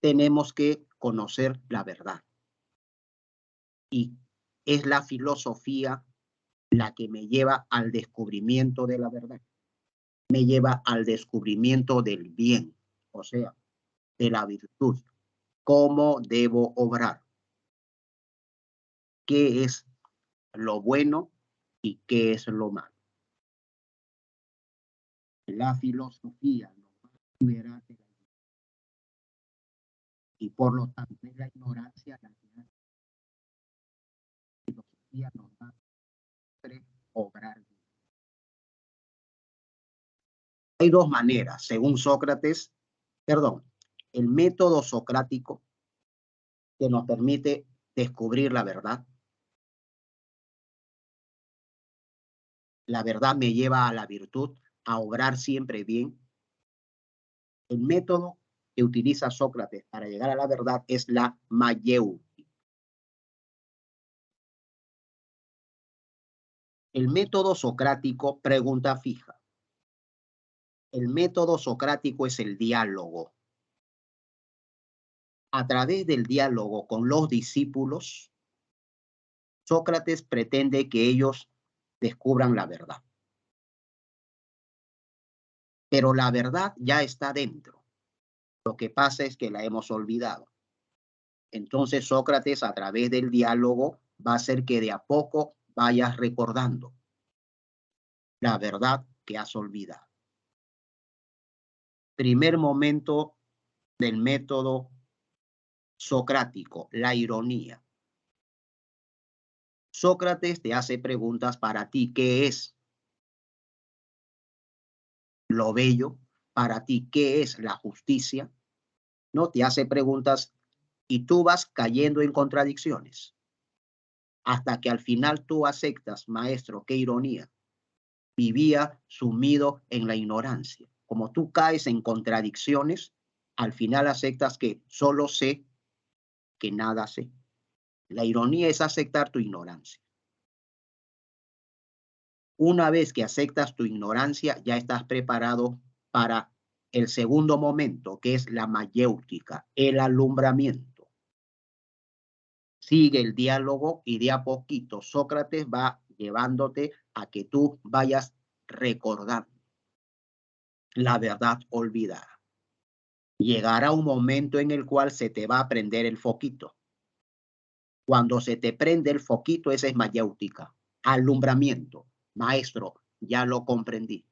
Speaker 1: tenemos que conocer la verdad. Y es la filosofía la que me lleva al descubrimiento de la verdad. Me lleva al descubrimiento del bien, o sea, de la virtud. ¿Cómo debo obrar? ¿Qué es lo bueno y qué es lo malo? La filosofía nos va a liberar de la ignorancia, y por lo tanto es la ignorancia la que hace que la filosofía nos va a obrar bien. Hay dos maneras, según Sócrates, el método socrático que nos permite descubrir la verdad. La verdad me lleva a la virtud, a obrar siempre bien. El método que utiliza Sócrates para llegar a la verdad es la mayéutica. El método socrático, pregunta fija. El método socrático es el diálogo. A través del diálogo con los discípulos, Sócrates pretende que ellos descubran la verdad. Pero la verdad ya está dentro. Lo que pasa es que la hemos olvidado. Entonces Sócrates, a través del diálogo, va a hacer que de a poco vayas recordando la verdad que has olvidado. Primer momento del método socrático, la ironía. Sócrates te hace preguntas para ti. ¿Qué es lo bello? Para ti, ¿qué es la justicia? ¿No? Te hace preguntas y tú vas cayendo en contradicciones. Hasta que al final tú aceptas, maestro, qué ironía. Vivía sumido en la ignorancia. Como tú caes en contradicciones, al final aceptas que solo sé que nada sé. La ironía es aceptar tu ignorancia. Una vez que aceptas tu ignorancia, ya estás preparado para el segundo momento, que es la mayéutica, el alumbramiento. Sigue el diálogo y de a poquito Sócrates va llevándote a que tú vayas recordando la verdad olvidada. Llegará un momento en el cual se te va a prender el foquito. Cuando se te prende el foquito, esa es mayéutica, alumbramiento. Maestro, ya lo comprendí.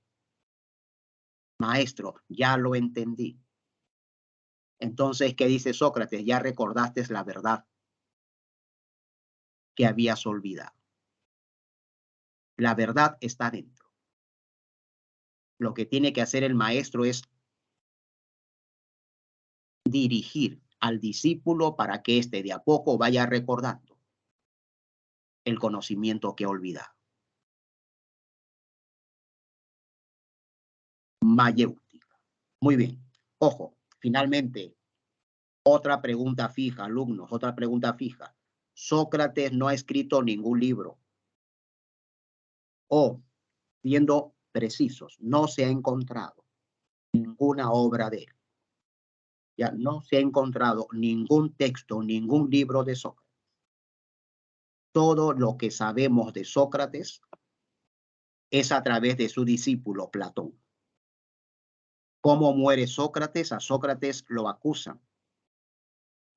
Speaker 1: Maestro, ya lo entendí. Entonces, ¿qué dice Sócrates? Ya recordaste la verdad que habías olvidado. La verdad está dentro. Lo que tiene que hacer el maestro es dirigir al discípulo para que éste de a poco vaya recordando el conocimiento que ha olvidado. Mayéutica. Muy bien. Ojo, finalmente, otra pregunta fija, alumnos, otra pregunta fija. Sócrates no ha escrito ningún libro. O, siendo precisos, no se ha encontrado ninguna obra de él. Ya no se ha encontrado ningún texto, ningún libro de Sócrates. Todo lo que sabemos de Sócrates es a través de su discípulo Platón. ¿Cómo muere Sócrates? A Sócrates lo acusan,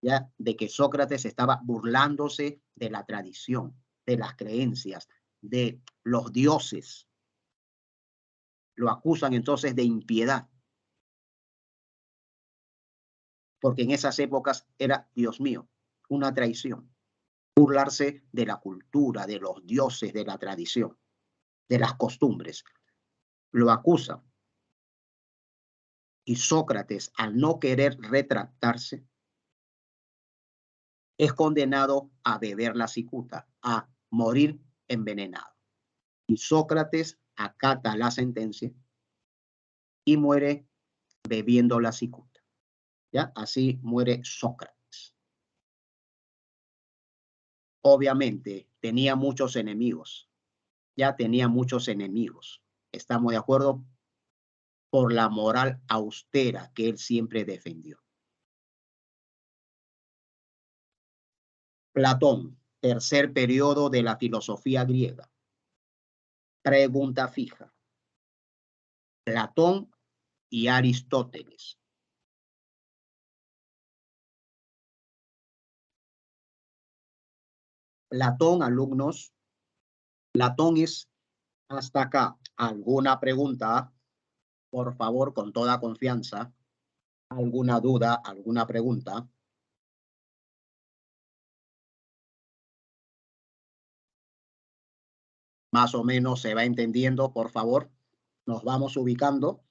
Speaker 1: ¿ya? De que Sócrates estaba burlándose de la tradición, de las creencias, de los dioses. Lo acusan entonces de impiedad. Porque en esas épocas era, Dios mío, una traición. Burlarse de la cultura, de los dioses, de la tradición, de las costumbres. Lo acusan. Y Sócrates, al no querer retractarse, es condenado a beber la cicuta, a morir envenenado. Y Sócrates acata la sentencia y muere bebiendo la cicuta. ¿Ya? Así muere Sócrates. Obviamente tenía muchos enemigos. Ya tenía muchos enemigos. estamos de acuerdo, por la moral austera que él siempre defendió. Platón, tercer periodo de la filosofía griega. Pregunta fija. Platón y Aristóteles. Platón, alumnos. Platón es hasta acá. ¿Alguna pregunta? Por favor, con toda confianza. ¿Alguna duda? ¿Alguna pregunta? Más o menos se va entendiendo, por favor. Nos vamos ubicando.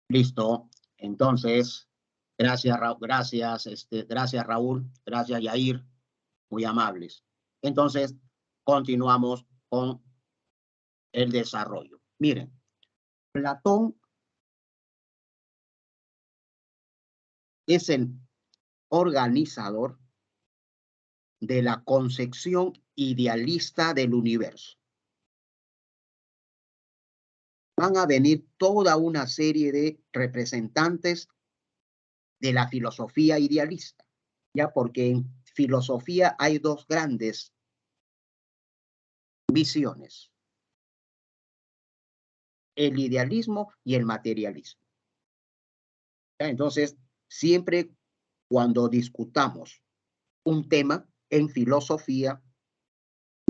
Speaker 1: Listo. Entonces, gracias, gracias Raúl, gracias Yair, muy amables. Entonces, continuamos con el desarrollo. Miren, Platón es el organizador de la concepción idealista del universo. Van a venir toda una serie de representantes de la filosofía idealista, ya porque en filosofía hay dos grandes visiones: el idealismo y el materialismo. ¿Ya? Entonces, siempre cuando discutamos un tema en filosofía,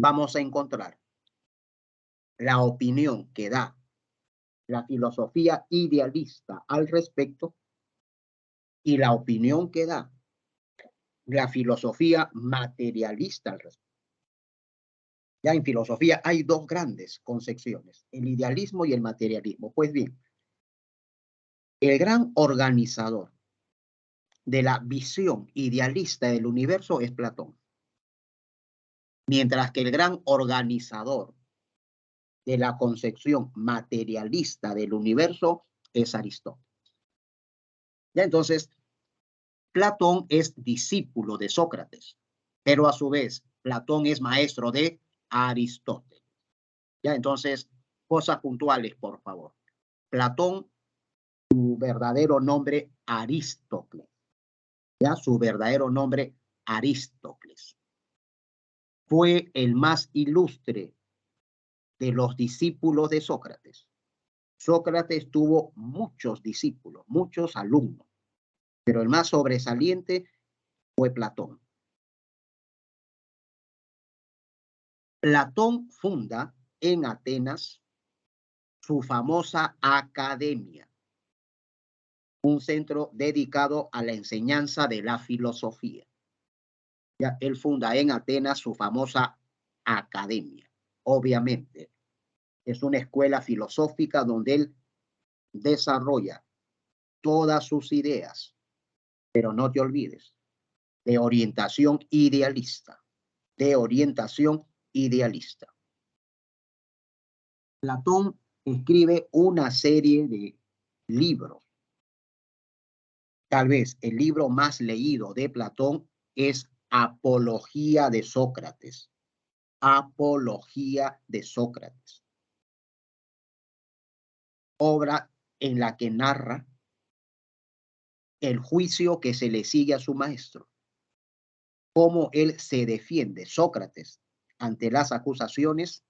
Speaker 1: vamos a encontrar la opinión que da la filosofía idealista al respecto y la opinión que da la filosofía materialista al respecto. Ya en filosofía hay dos grandes concepciones, el idealismo y el materialismo. Pues bien, el gran organizador de la visión idealista del universo es Platón, mientras que el gran organizador de la concepción materialista del universo es Aristóteles. Ya entonces, Platón es discípulo de Sócrates, pero a su vez, Platón es maestro de Aristóteles. Ya entonces, cosas puntuales, por favor. Platón, su verdadero nombre, Aristócles. Ya su verdadero nombre, Aristócles. Fue el más ilustre de los discípulos de Sócrates. Sócrates tuvo muchos discípulos, muchos alumnos, pero el más sobresaliente fue Platón. Platón funda en Atenas su famosa academia, un centro dedicado a la enseñanza de la filosofía. Ya él funda en Atenas su famosa academia. Obviamente, es una escuela filosófica donde él desarrolla todas sus ideas, pero no te olvides, de orientación idealista, de orientación idealista. Platón escribe una serie de libros. Tal vez el libro más leído de Platón es Apología de Sócrates. Apología de Sócrates. Obra en la que narra el juicio que se le sigue a su maestro, cómo él se defiende, Sócrates, ante las acusaciones,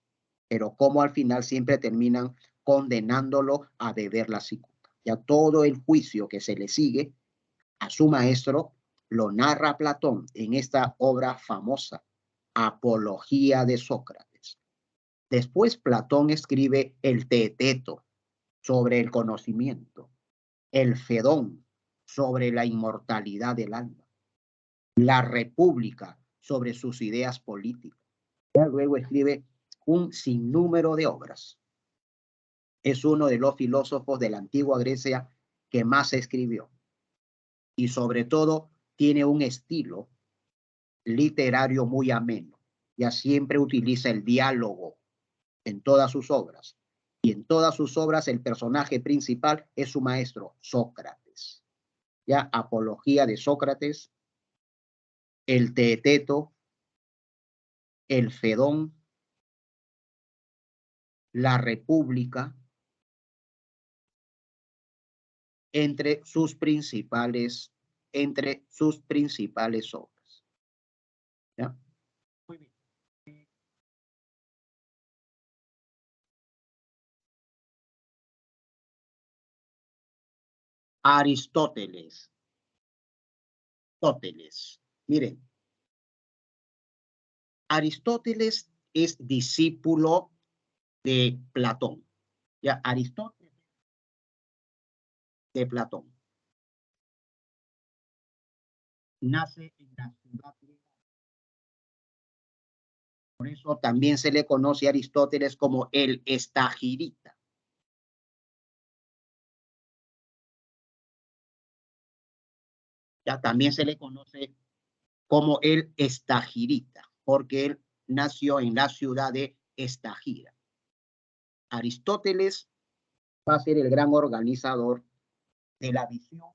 Speaker 1: pero cómo al final siempre terminan condenándolo a beber la cicuta. Ya todo el juicio que se le sigue a su maestro lo narra Platón en esta obra famosa, Apología de Sócrates. Después Platón escribe el Teeteto sobre el conocimiento, el Fedón sobre la inmortalidad del alma, la República sobre sus ideas políticas. Ya luego escribe un sinnúmero de obras. Es uno de los filósofos de la antigua Grecia que más escribió. Y sobre todo tiene un estilo literario muy ameno. Ya siempre utiliza el diálogo en todas sus obras. Y en todas sus obras el personaje principal es su maestro, Sócrates. Ya Apología de Sócrates, el Teeteto, el Fedón, la República, entre sus principales obras. ¿Ya? Muy bien. Aristóteles. Miren, Aristóteles es discípulo de Platón. Ya, Aristóteles de Platón. Nace en la ciudad griega. Por eso también se le conoce a Aristóteles como el estagirita. Ya también se le conoce como el estagirita, porque él nació en la ciudad de Estagira. Aristóteles va a ser el gran organizador de la visión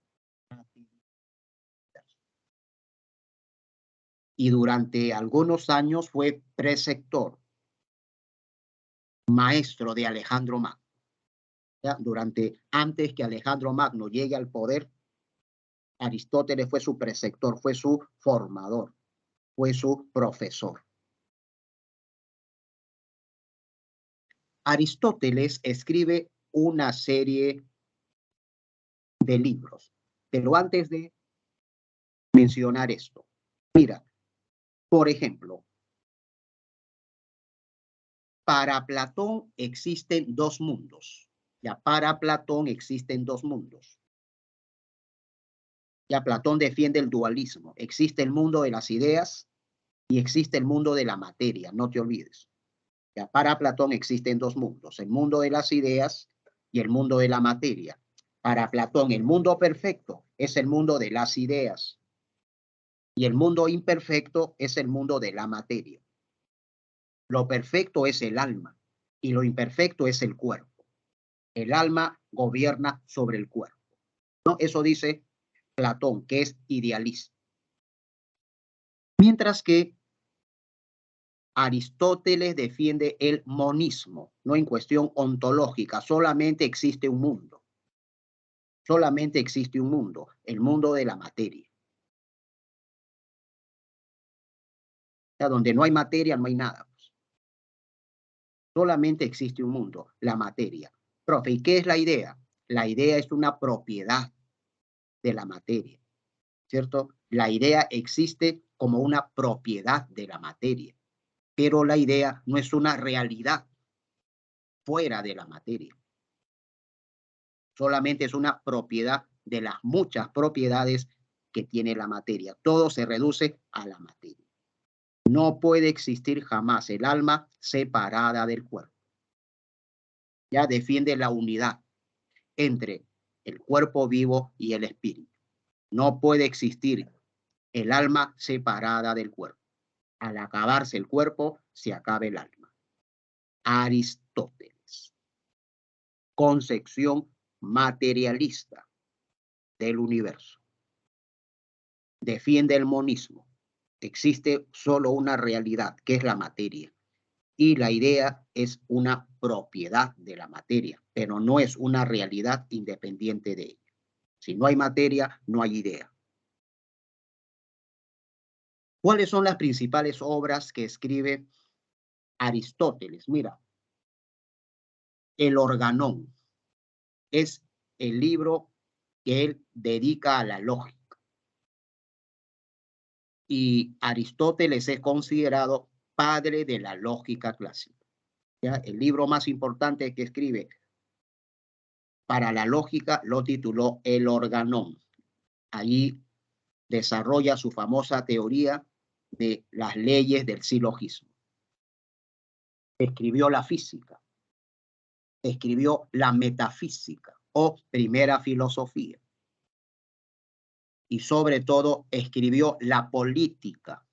Speaker 1: y durante algunos años fue preceptor, maestro de Alejandro Magno. ¿Ya? Antes que Alejandro Magno llegue al poder, Aristóteles fue su preceptor, fue su formador, fue su profesor. Aristóteles escribe una serie de libros, pero antes de mencionar esto, mira, por ejemplo, para Platón existen dos mundos. Ya para Platón existen dos mundos. Ya Platón defiende el dualismo. Existe el mundo de las ideas y existe el mundo de la materia, no te olvides. Ya para Platón existen dos mundos, el mundo de las ideas y el mundo de la materia. Para Platón el mundo perfecto es el mundo de las ideas y el mundo imperfecto es el mundo de la materia. Lo perfecto es el alma y lo imperfecto es el cuerpo. El alma gobierna sobre el cuerpo. ¿No? Eso dice Platón, que es idealista. Mientras que Aristóteles defiende el monismo, no en cuestión ontológica, solamente existe un mundo. Solamente existe un mundo, el mundo de la materia. O sea, donde no hay materia, no hay nada. Pues. Solamente existe un mundo, la materia. Profe, ¿y qué es la idea? La idea es una propiedad de la materia, ¿cierto? La idea existe como una propiedad de la materia, pero la idea no es una realidad fuera de la materia. Solamente es una propiedad de las muchas propiedades que tiene la materia. Todo se reduce a la materia. No puede existir jamás el alma separada del cuerpo. Ya defiende la unidad entre el cuerpo vivo y el espíritu. No puede existir el alma separada del cuerpo. Al acabarse el cuerpo, se acaba el alma. Aristóteles. Concepción materialista del universo. Defiende el monismo. Existe solo una realidad, que es la materia. Y la idea es una propiedad de la materia, pero no es una realidad independiente de ella. Si no hay materia, no hay idea. ¿Cuáles son las principales obras que escribe Aristóteles? Mira, el Organón es el libro que él dedica a la lógica. Y Aristóteles es considerado padre de la lógica clásica. ¿Ya? El libro más importante que escribe para la lógica lo tituló El Organón. Allí desarrolla su famosa teoría de las leyes del silogismo. Escribió la física, escribió la metafísica o primera filosofía. Y sobre todo escribió la política,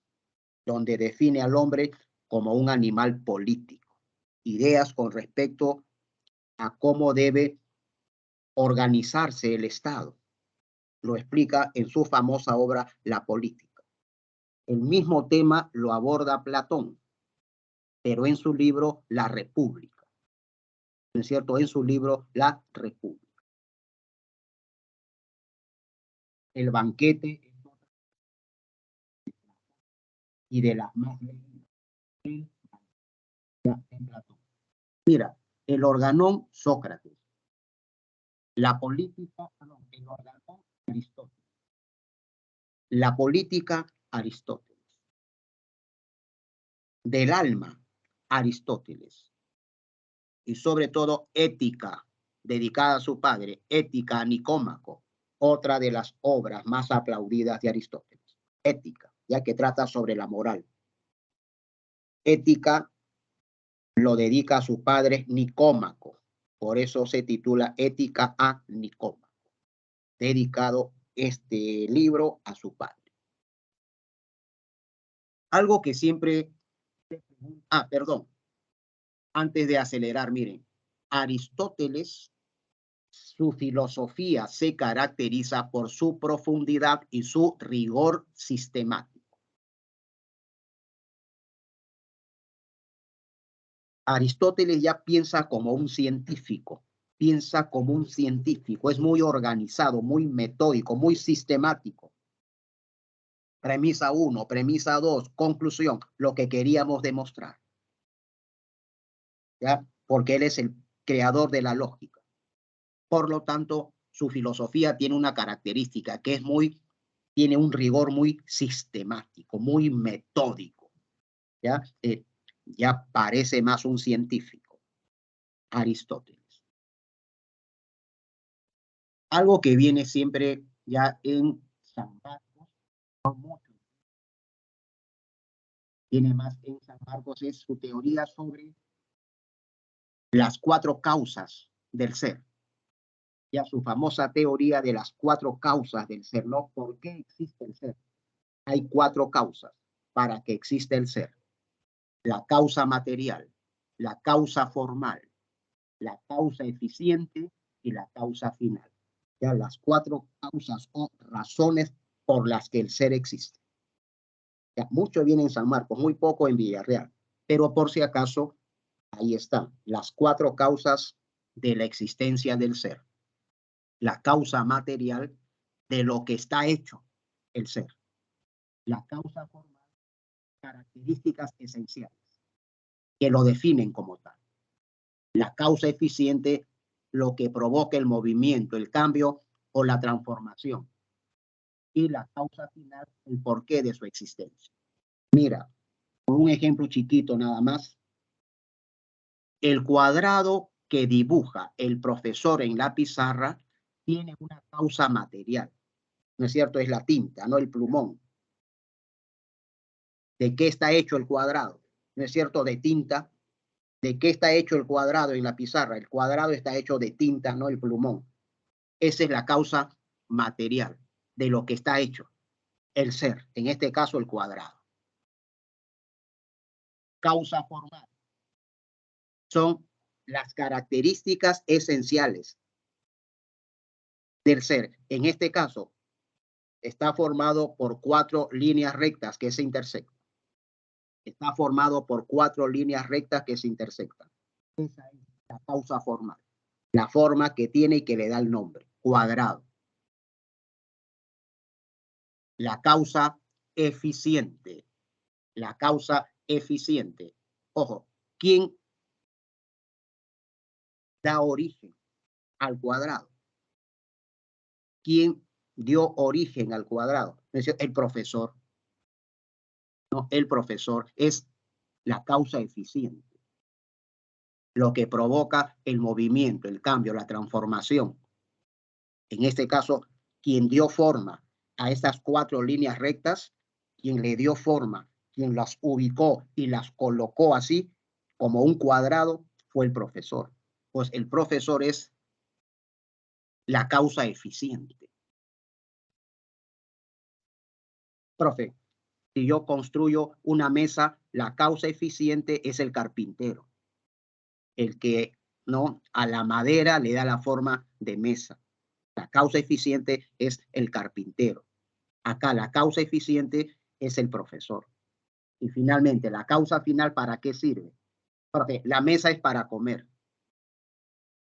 Speaker 1: donde define al hombre como un animal político. Ideas con respecto a cómo debe organizarse el Estado. Lo explica en su famosa obra La Política. El mismo tema lo aborda Platón pero en su libro La República. ¿No es cierto? En su libro La República. El banquete y de las más en Platón. Mira, el organón Sócrates, la política, el organón Aristóteles, la política Aristóteles, del alma Aristóteles, y sobre todo ética, dedicada a su padre, Ética a Nicómaco, otra de las obras más aplaudidas de Aristóteles. Ética, ya que trata sobre la moral. Ética lo dedica a su padre Nicómaco, por eso se titula Ética a Nicómaco, dedicado este libro a su padre. Algo que siempre... perdón, antes de acelerar, miren, Aristóteles, su filosofía se caracteriza por su profundidad y su rigor sistemático. Aristóteles ya piensa como un científico, es muy organizado, muy metódico, muy sistemático. Premisa 1, premisa 2, conclusión, lo que queríamos demostrar. ¿Ya? Porque él es el creador de la lógica. Por lo tanto, su filosofía tiene una característica que es tiene un rigor muy sistemático, muy metódico. ¿Ya? Ya parece más un científico, Aristóteles. Algo que viene siempre ya en San Marcos, no mucho, viene más en San Marcos, es su teoría sobre las 4 causas del ser. Ya su famosa teoría de las 4 causas del ser, ¿no? ¿Por qué existe el ser? Hay 4 causas para que exista el ser. La causa material, la causa formal, la causa eficiente y la causa final. Ya las 4 causas o razones por las que el ser existe. Ya, mucho viene en San Marcos, muy poco en Villarreal, pero por si acaso, ahí están las 4 causas de la existencia del ser. La causa material de lo que está hecho el ser. La causa formal, características esenciales que lo definen como tal. La causa eficiente, lo que provoca el movimiento, el cambio o la transformación. Y la causa final, el porqué de su existencia. Mira, un ejemplo chiquito nada más. El cuadrado que dibuja el profesor en la pizarra tiene una causa material, ¿no es cierto? Es la tinta, no el plumón. ¿De qué está hecho el cuadrado? ¿No es cierto? De tinta. ¿De qué está hecho el cuadrado en la pizarra? El cuadrado está hecho de tinta, no el plumón. Esa es la causa material de lo que está hecho el ser, en este caso el cuadrado. Causa formal son las características esenciales del ser. En este caso, está formado por 4 líneas rectas que se intersectan. Está formado por 4 líneas rectas que se intersectan. Esa es la causa formal. La forma que tiene y que le da el nombre, cuadrado. La causa eficiente. La causa eficiente. Ojo, ¿quién da origen al cuadrado? ¿Quién dio origen al cuadrado? El profesor. No, el profesor es la causa eficiente. Lo que provoca el movimiento, el cambio, la transformación. En este caso, quien dio forma a estas 4 líneas rectas, quien le dio forma, quien las ubicó y las colocó así como un cuadrado, fue el profesor. Pues el profesor es la causa eficiente. Profe, si yo construyo una mesa, la causa eficiente es el carpintero, el que no a la madera le da la forma de mesa. La causa eficiente es el carpintero. Acá la causa eficiente es el profesor. Y finalmente, la causa final, ¿para qué sirve? Porque la mesa es para comer.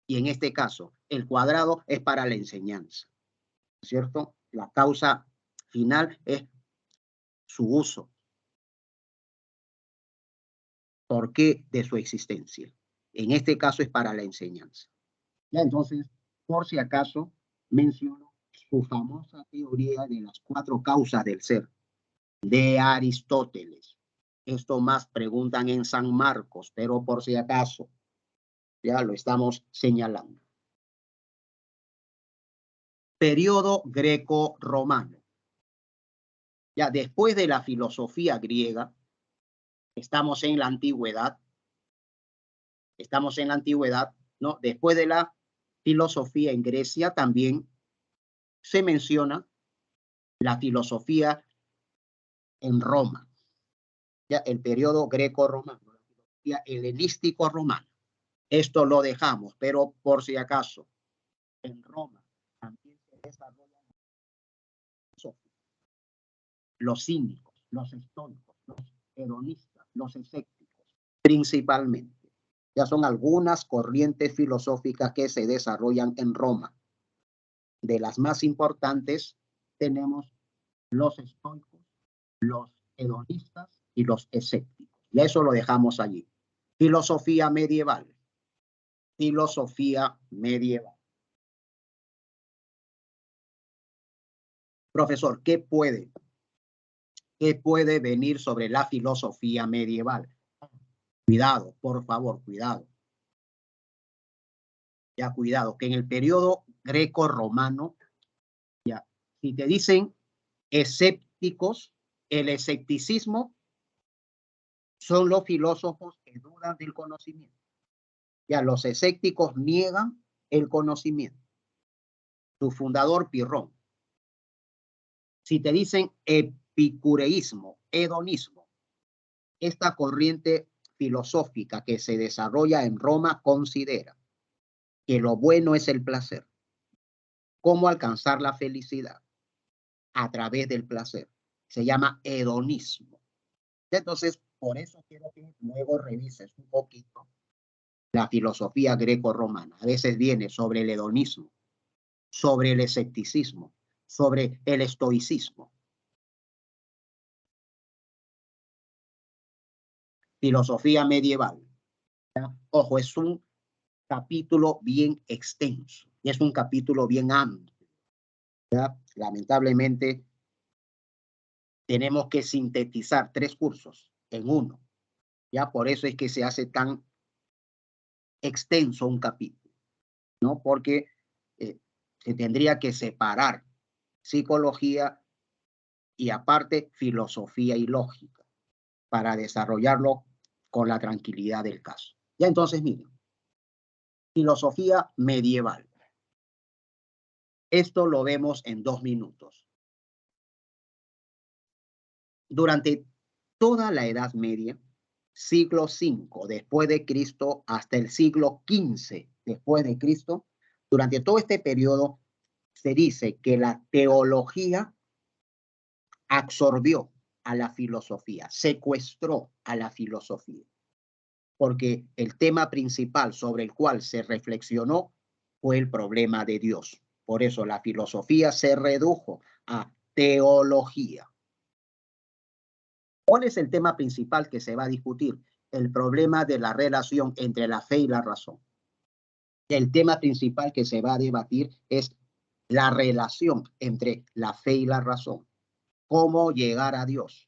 Speaker 1: Y en este caso, el cuadrado es para la enseñanza, ¿cierto? La causa final es su uso. ¿Por qué de su existencia? En este caso es para la enseñanza. Ya entonces, por si acaso, menciono su famosa teoría de las 4 causas del ser, de Aristóteles. Esto más preguntan en San Marcos, pero por si acaso, ya lo estamos señalando. Periodo greco-romano. Ya después de la filosofía griega, estamos en la antigüedad, ¿no? Después de la filosofía en Grecia también se menciona la filosofía en Roma, ya el periodo greco-romano, la filosofía helenístico-romana. Esto lo dejamos, pero por si acaso, en Roma también se desarrollan los cínicos, los estoicos, los hedonistas, los escépticos, principalmente. Ya son algunas corrientes filosóficas que se desarrollan en Roma. De las más importantes tenemos los estoicos, los hedonistas y los escépticos. Y eso lo dejamos allí. Filosofía medieval. Filosofía medieval. Profesor, ¿qué puede venir sobre la filosofía medieval? Cuidado, por favor, cuidado. Ya, cuidado, que en el periodo greco-romano, ya, si te dicen escépticos, el escepticismo son los filósofos que dudan del conocimiento. Ya, los escépticos niegan el conocimiento. Su fundador, Pirrón. Si te dicen epicureísmo, hedonismo, esta corriente filosófica que se desarrolla en Roma considera que lo bueno es el placer. ¿Cómo alcanzar la felicidad? A través del placer. Se llama hedonismo. Entonces, por eso quiero que luego revises un poquito la filosofía greco-romana. A veces viene sobre el hedonismo, sobre el escepticismo, sobre el estoicismo. Filosofía medieval. Ojo, es un capítulo bien extenso y es un capítulo bien amplio. ¿Ya? Lamentablemente, tenemos que sintetizar 3 cursos en uno. Ya por eso es que se hace tan extenso un capítulo, ¿no? Porque se tendría que separar psicología y aparte filosofía y lógica para desarrollarlo con la tranquilidad del caso. Ya entonces, miren, filosofía medieval. Esto lo vemos en 2 minutos. Durante toda la Edad Media, siglo V después de Cristo hasta el siglo XV después de Cristo, durante todo este periodo se dice que la teología absorbió a la filosofía, secuestró a la filosofía, porque el tema principal sobre el cual se reflexionó fue el problema de Dios. Por eso la filosofía se redujo a teología. ¿Cuál es el tema principal que se va a discutir? El problema de la relación entre la fe y la razón. El tema principal que se va a debatir es la relación entre la fe y la razón. ¿Cómo llegar a Dios?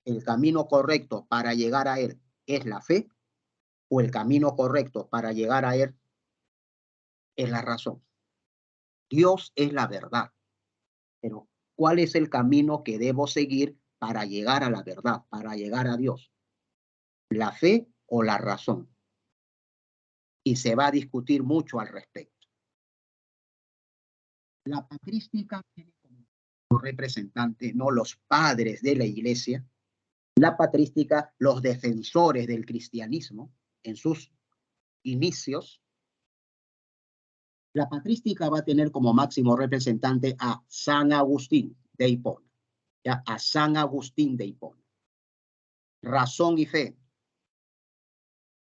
Speaker 1: ¿El camino correcto para llegar a Él es la fe o el camino correcto para llegar a Él es la razón? Dios es la verdad, pero ¿cuál es el camino que debo seguir para llegar a la verdad, para llegar a Dios? ¿La fe o la razón? Y se va a discutir mucho al respecto. La patrística tiene como representante, no los padres de la iglesia, la patrística, los defensores del cristianismo en sus inicios. La patrística va a tener como máximo representante a San Agustín de Hipona, ¿ya? A San Agustín de Hipona. razón y fe.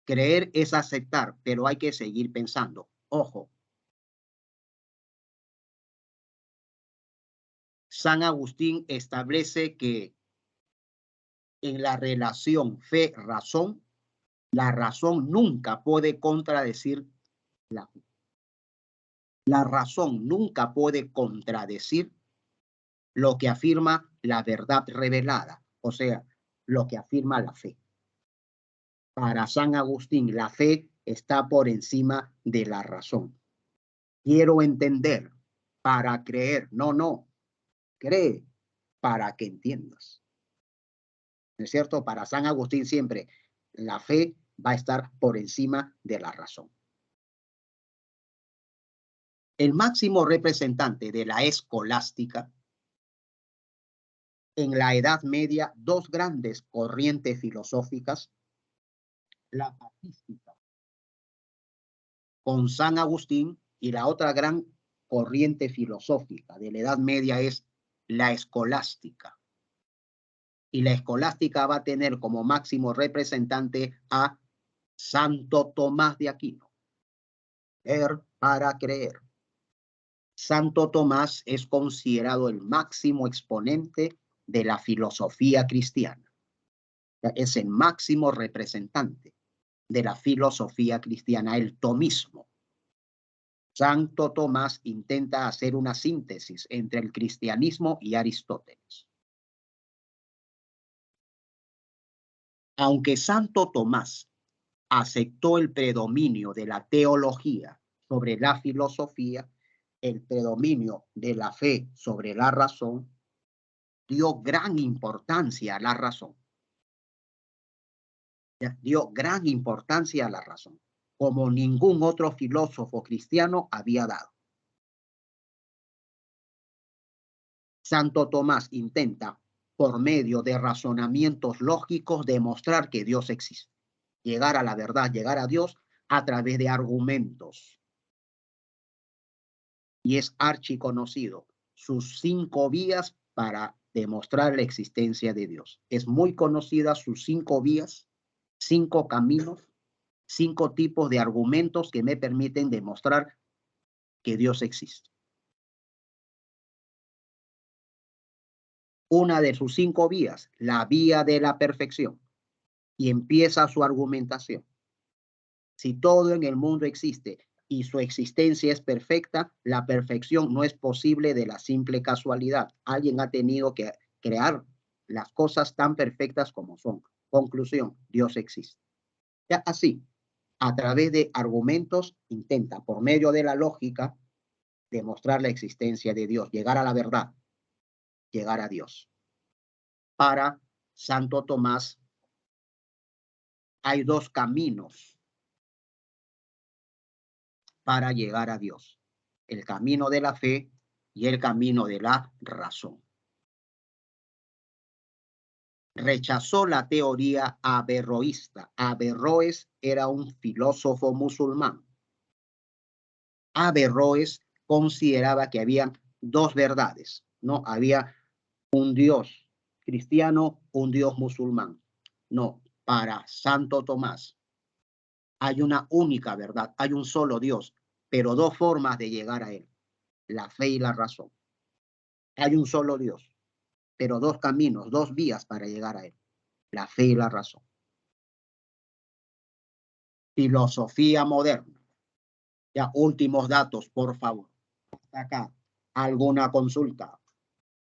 Speaker 1: Creer es aceptar, pero hay que seguir pensando. Ojo. San Agustín establece que en la relación fe-razón, la razón nunca puede contradecir la fe. La razón nunca puede contradecir lo que afirma la verdad revelada, o sea, lo que afirma la fe. Para San Agustín, la fe está por encima de la razón. Quiero entender para creer. No. Cree para que entiendas. ¿No es cierto? Para San Agustín siempre la fe va a estar por encima de la razón. El máximo representante de la escolástica, en la Edad Media, dos grandes corrientes filosóficas, la patrística con San Agustín y la otra gran corriente filosófica de la Edad Media es la escolástica. Y la escolástica va a tener como máximo representante a Santo Tomás de Aquino. Ver para creer. Santo Tomás es considerado el máximo exponente de la filosofía cristiana. Es el máximo representante de la filosofía cristiana, el tomismo. Santo Tomás intenta hacer una síntesis entre el cristianismo y Aristóteles. Aunque Santo Tomás aceptó el predominio de la teología sobre la filosofía, el predominio de la fe sobre la razón, dio gran importancia a la razón. Dio gran importancia a la razón, como ningún otro filósofo cristiano había dado. Santo Tomás intenta, por medio de razonamientos lógicos, demostrar que Dios existe. Llegar a la verdad, llegar a Dios a través de argumentos. Y es archiconocido sus 5 vías para demostrar la existencia de Dios. Es muy conocida sus 5 vías, 5 caminos, 5 tipos de argumentos que me permiten demostrar que Dios existe. Una de sus 5 vías, la vía de la perfección, y empieza su argumentación. Si todo en el mundo existe y su existencia es perfecta, la perfección no es posible de la simple casualidad. Alguien ha tenido que crear las cosas tan perfectas como son. Conclusión, Dios existe. Ya así, a través de argumentos, intenta, por medio de la lógica, demostrar la existencia de Dios, llegar a la verdad, llegar a Dios. Para Santo Tomás, hay 2 caminos para llegar a Dios: el camino de la fe y el camino de la razón. Rechazó la teoría averroísta. Averroes era un filósofo musulmán. Averroes consideraba que había 2 verdades, ¿no? Había un Dios cristiano, un Dios musulmán. No, para Santo Tomás hay una única verdad, hay un solo Dios, pero 2 formas de llegar a él: la fe y la razón. Hay un solo Dios, pero 2 caminos, 2 vías para llegar a él: la fe y la razón. Filosofía moderna. Ya, últimos datos, por favor. Hasta acá, ¿alguna consulta?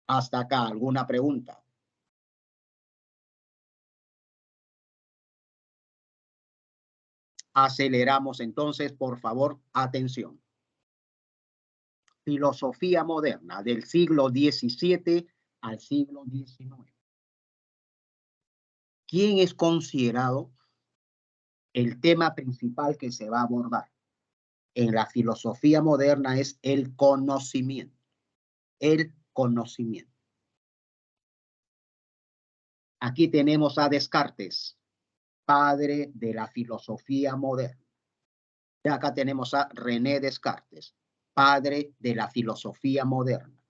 Speaker 1: Hasta acá, ¿alguna pregunta? Aceleramos entonces, por favor, atención. Filosofía moderna del siglo XVII al siglo XIX. ¿Quién es considerado el tema principal que se va a abordar en la filosofía moderna? Es el conocimiento. El conocimiento. Aquí tenemos a Descartes, padre de la filosofía moderna. Y acá tenemos a René Descartes, padre de la filosofía moderna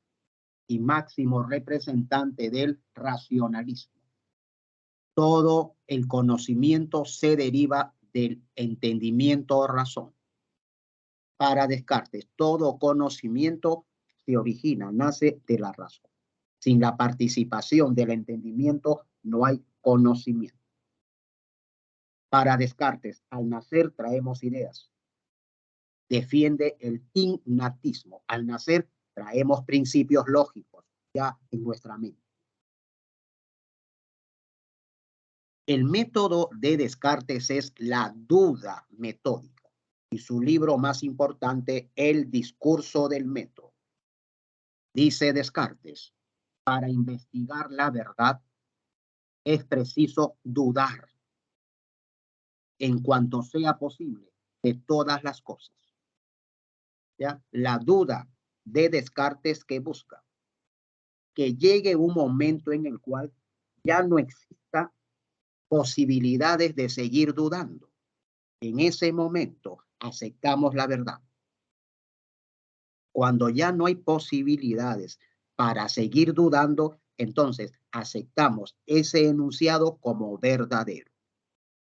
Speaker 1: y máximo representante del racionalismo. Todo el conocimiento se deriva del entendimiento o razón. Para Descartes, todo conocimiento se origina, nace de la razón. Sin la participación del entendimiento no hay conocimiento. Para Descartes, al nacer traemos ideas. Defiende el innatismo. Al nacer traemos principios lógicos ya en nuestra mente. El método de Descartes es la duda metódica y su libro más importante, El discurso del método. Dice Descartes, para investigar la verdad es preciso dudar en cuanto sea posible de todas las cosas. ¿Ya? La duda de Descartes que busca que llegue un momento en el cual ya no exista posibilidades de seguir dudando. En ese momento aceptamos la verdad. Cuando ya no hay posibilidades para seguir dudando, entonces aceptamos ese enunciado como verdadero.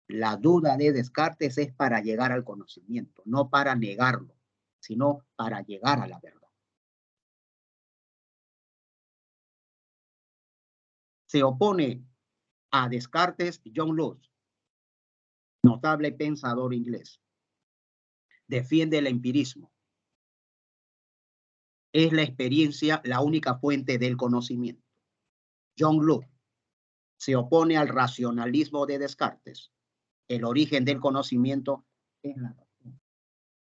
Speaker 1: La duda de Descartes es para llegar al conocimiento, no para negarlo, sino para llegar a la verdad. Se opone a Descartes John Locke, notable pensador inglés. Defiende el empirismo. Es la experiencia la única fuente del conocimiento. John Locke se opone al racionalismo de Descartes. El origen del conocimiento es la razón.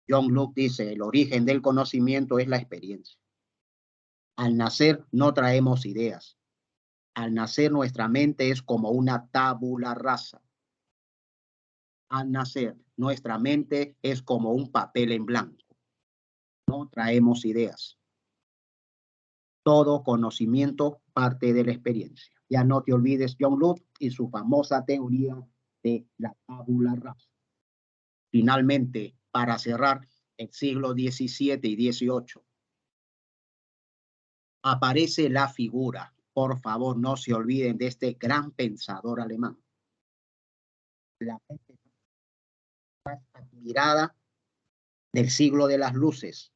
Speaker 1: John Locke dice, el origen del conocimiento es la experiencia. Al nacer no traemos ideas. Al nacer nuestra mente es como una tabula rasa. Al nacer nuestra mente es como un papel en blanco. No traemos ideas. Todo conocimiento parte de la experiencia. Ya no te olvides John Locke y su famosa teoría de la tabula rasa. Finalmente, para cerrar, el siglo XVII y XVIII, aparece la figura. Por favor, no se olviden de este gran pensador alemán. La mente más admirada del siglo de las luces,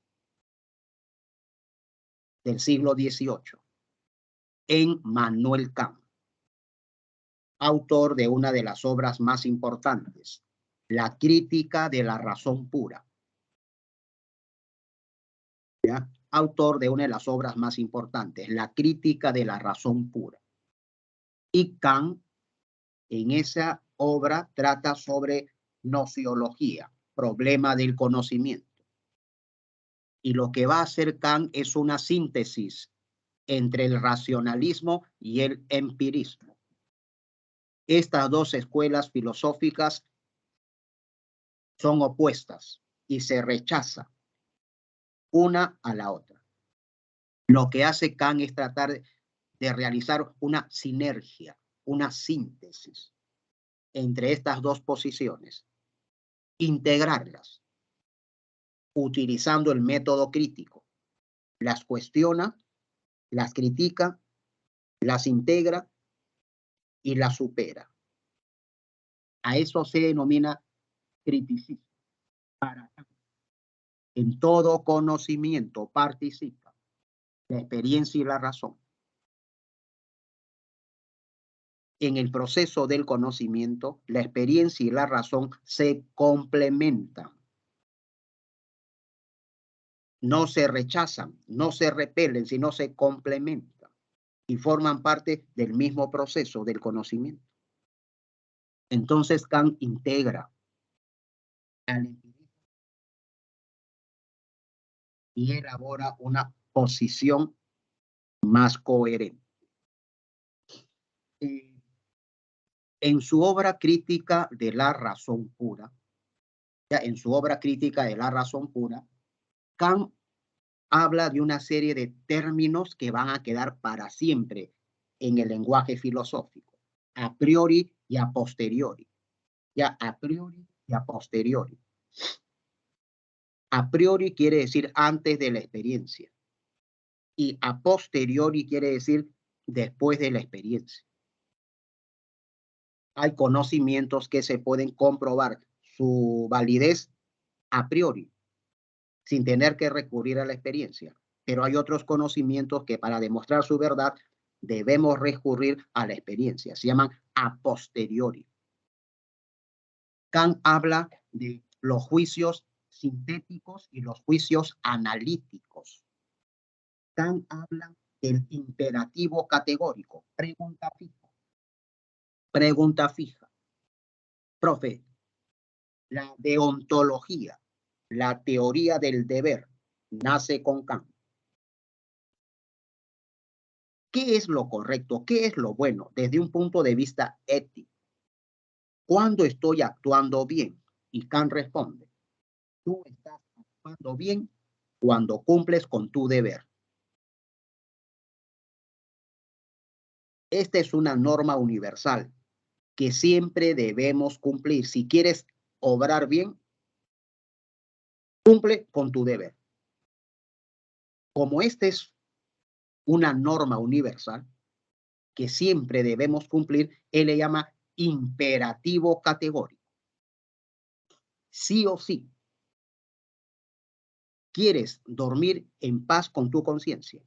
Speaker 1: del siglo XVIII, Immanuel Kant, autor de una de las obras más importantes, La crítica de la razón pura. ¿Ya? Autor de una de las obras más importantes, La crítica de la razón pura. Y Kant, en esa obra, trata sobre nociología, problema del conocimiento. Y lo que va a hacer Kant es una síntesis entre el racionalismo y el empirismo. Estas dos escuelas filosóficas son opuestas y se rechazan una a la otra. Lo que hace Kant es tratar de realizar una sinergia, una síntesis entre estas dos posiciones, integrarlas, utilizando el método crítico. Las cuestiona, las critica, las integra y las supera. A eso se denomina criticismo. En todo conocimiento participa la experiencia y la razón. En el proceso del conocimiento, la experiencia y la razón se complementan. No se rechazan, no se repelen, sino se complementan y forman parte del mismo proceso del conocimiento. Entonces Kant integra al empirismo y elabora una posición más coherente. En su obra crítica de la razón pura, Kant habla de una serie de términos que van a quedar para siempre en el lenguaje filosófico, a priori y a posteriori. Ya a priori y a posteriori. A priori quiere decir antes de la experiencia y a posteriori quiere decir después de la experiencia. Hay conocimientos que se pueden comprobar su validez a priori, sin tener que recurrir a la experiencia. Pero hay otros conocimientos que para demostrar su verdad debemos recurrir a la experiencia. Se llaman a posteriori. Kant habla de los juicios sintéticos y los juicios analíticos. Kant habla del imperativo categórico. Pregunta fija. Pregunta fija. Profe, la deontología, la teoría del deber, nace con Kant. ¿Qué es lo correcto? ¿Qué es lo bueno desde un punto de vista ético? ¿Cuándo estoy actuando bien? Y Kant responde, tú estás actuando bien cuando cumples con tu deber. Esta es una norma universal que siempre debemos cumplir. Si quieres obrar bien, cumple con tu deber. Como esta es una norma universal que siempre debemos cumplir, él le llama imperativo categórico. Sí o sí. ¿Quieres dormir en paz con tu conciencia?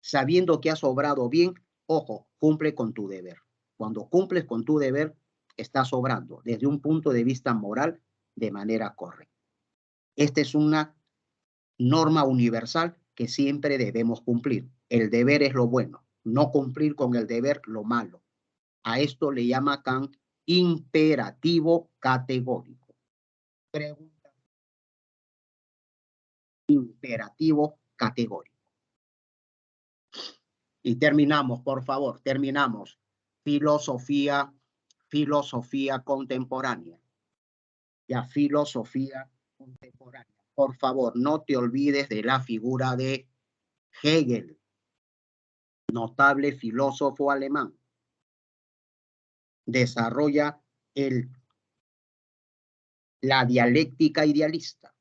Speaker 1: Sabiendo que has obrado bien, ojo, cumple con tu deber. Cuando cumples con tu deber, estás obrando desde un punto de vista moral de manera correcta. Esta es una norma universal que siempre debemos cumplir. El deber es lo bueno, no cumplir con el deber lo malo. A esto le llama Kant imperativo categórico. Pregunta. Imperativo categórico. Y terminamos, por favor, terminamos. Filosofía contemporánea. Ya, filosofía contemporánea. Por favor, no te olvides de la figura de Hegel, notable filósofo alemán. Desarrolla la dialéctica idealista.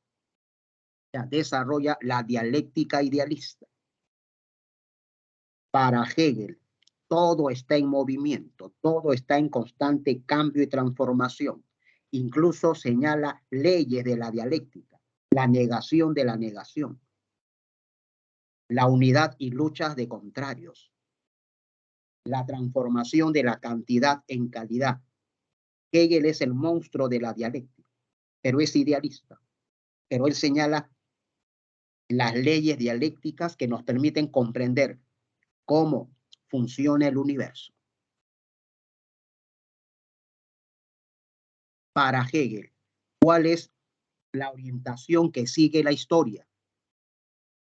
Speaker 1: Ya, desarrolla la dialéctica idealista. Para Hegel, todo está en movimiento, todo está en constante cambio y transformación. Incluso señala leyes de la dialéctica, la negación de la negación, la unidad y luchas de contrarios, la transformación de la cantidad en calidad. Hegel es el monstruo de la dialéctica, pero es idealista. Pero él señala las leyes dialécticas que nos permiten comprender cómo funciona el universo. Para Hegel, ¿cuál es la orientación que sigue la historia?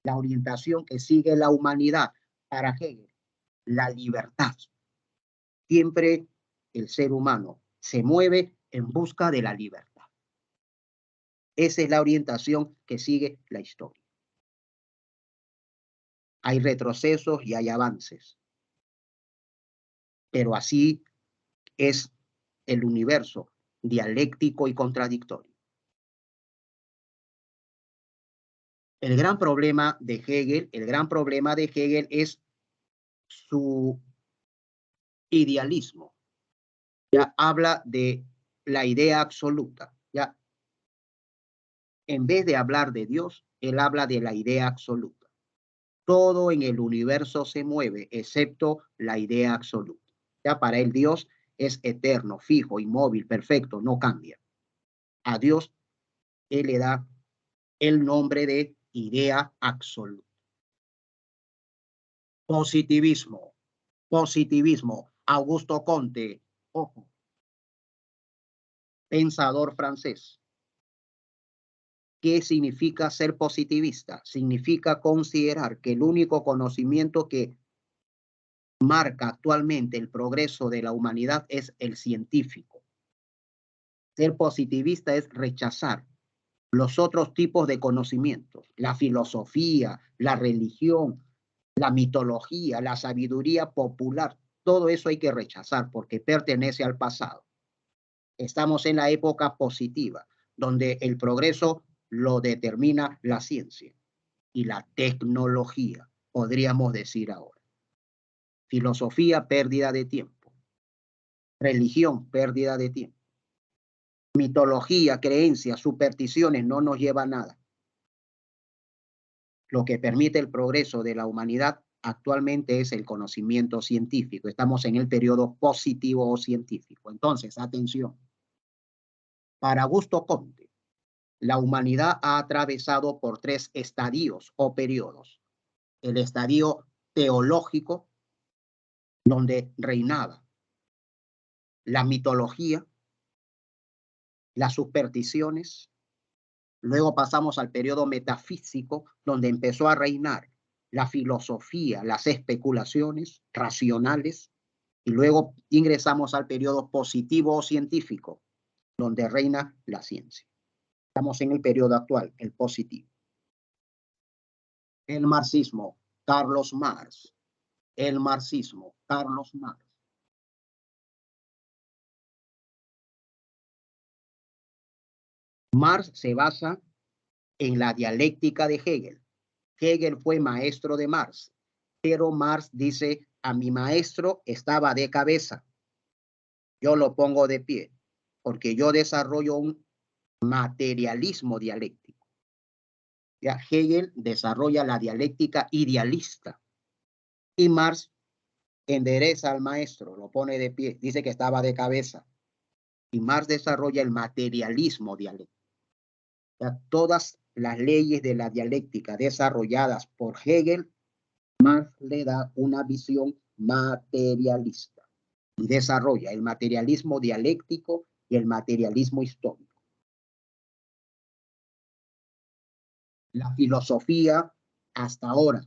Speaker 1: La orientación que sigue la humanidad. Para Hegel, la libertad. Siempre el ser humano se mueve en busca de la libertad. Esa es la orientación que sigue la historia. Hay retrocesos y hay avances. Pero así es el universo, dialéctico y contradictorio. El gran problema de Hegel es su idealismo. Ya habla de la idea absoluta. Ya, en vez de hablar de Dios, él habla de la idea absoluta. Todo en el universo se mueve, excepto la idea absoluta. Ya para él Dios es eterno, fijo, inmóvil, perfecto, no cambia. A Dios él le da el nombre de idea absoluta. Positivismo, positivismo. Augusto Comte, ojo, pensador francés. ¿Qué significa ser positivista? Significa considerar que el único conocimiento que marca actualmente el progreso de la humanidad es el científico. Ser positivista es rechazar los otros tipos de conocimientos, la filosofía, la religión, la mitología, la sabiduría popular. Todo eso hay que rechazar porque pertenece al pasado. Estamos en la época positiva, donde el progreso lo determina la ciencia y la tecnología, podríamos decir ahora. Filosofía, pérdida de tiempo. Religión, pérdida de tiempo. Mitología, creencias, supersticiones no nos lleva a nada. Lo que permite el progreso de la humanidad actualmente es el conocimiento científico. Estamos en el periodo positivo o científico. Entonces, atención. Para Augusto Comte, la humanidad ha atravesado por 3 estadios o periodos. El estadio teológico, donde reinaba la mitología, las supersticiones. Luego pasamos al periodo metafísico, donde empezó a reinar la filosofía, las especulaciones racionales. Y luego ingresamos al periodo positivo o científico, donde reina la ciencia. Estamos en el periodo actual, el positivo. El marxismo, Carlos Marx. El marxismo, Carlos Marx. Marx se basa en la dialéctica de Hegel. Hegel fue maestro de Marx, pero Marx dice, a mi maestro estaba de cabeza. Yo lo pongo de pie, porque yo desarrollo un materialismo dialéctico. Ya Hegel desarrolla la dialéctica idealista y Marx endereza al maestro, lo pone de pie, dice que estaba de cabeza. Y Marx desarrolla el materialismo dialéctico. Ya, todas las leyes de la dialéctica desarrolladas por Hegel, Marx le da una visión materialista y desarrolla el materialismo dialéctico y el materialismo histórico. La filosofía hasta ahora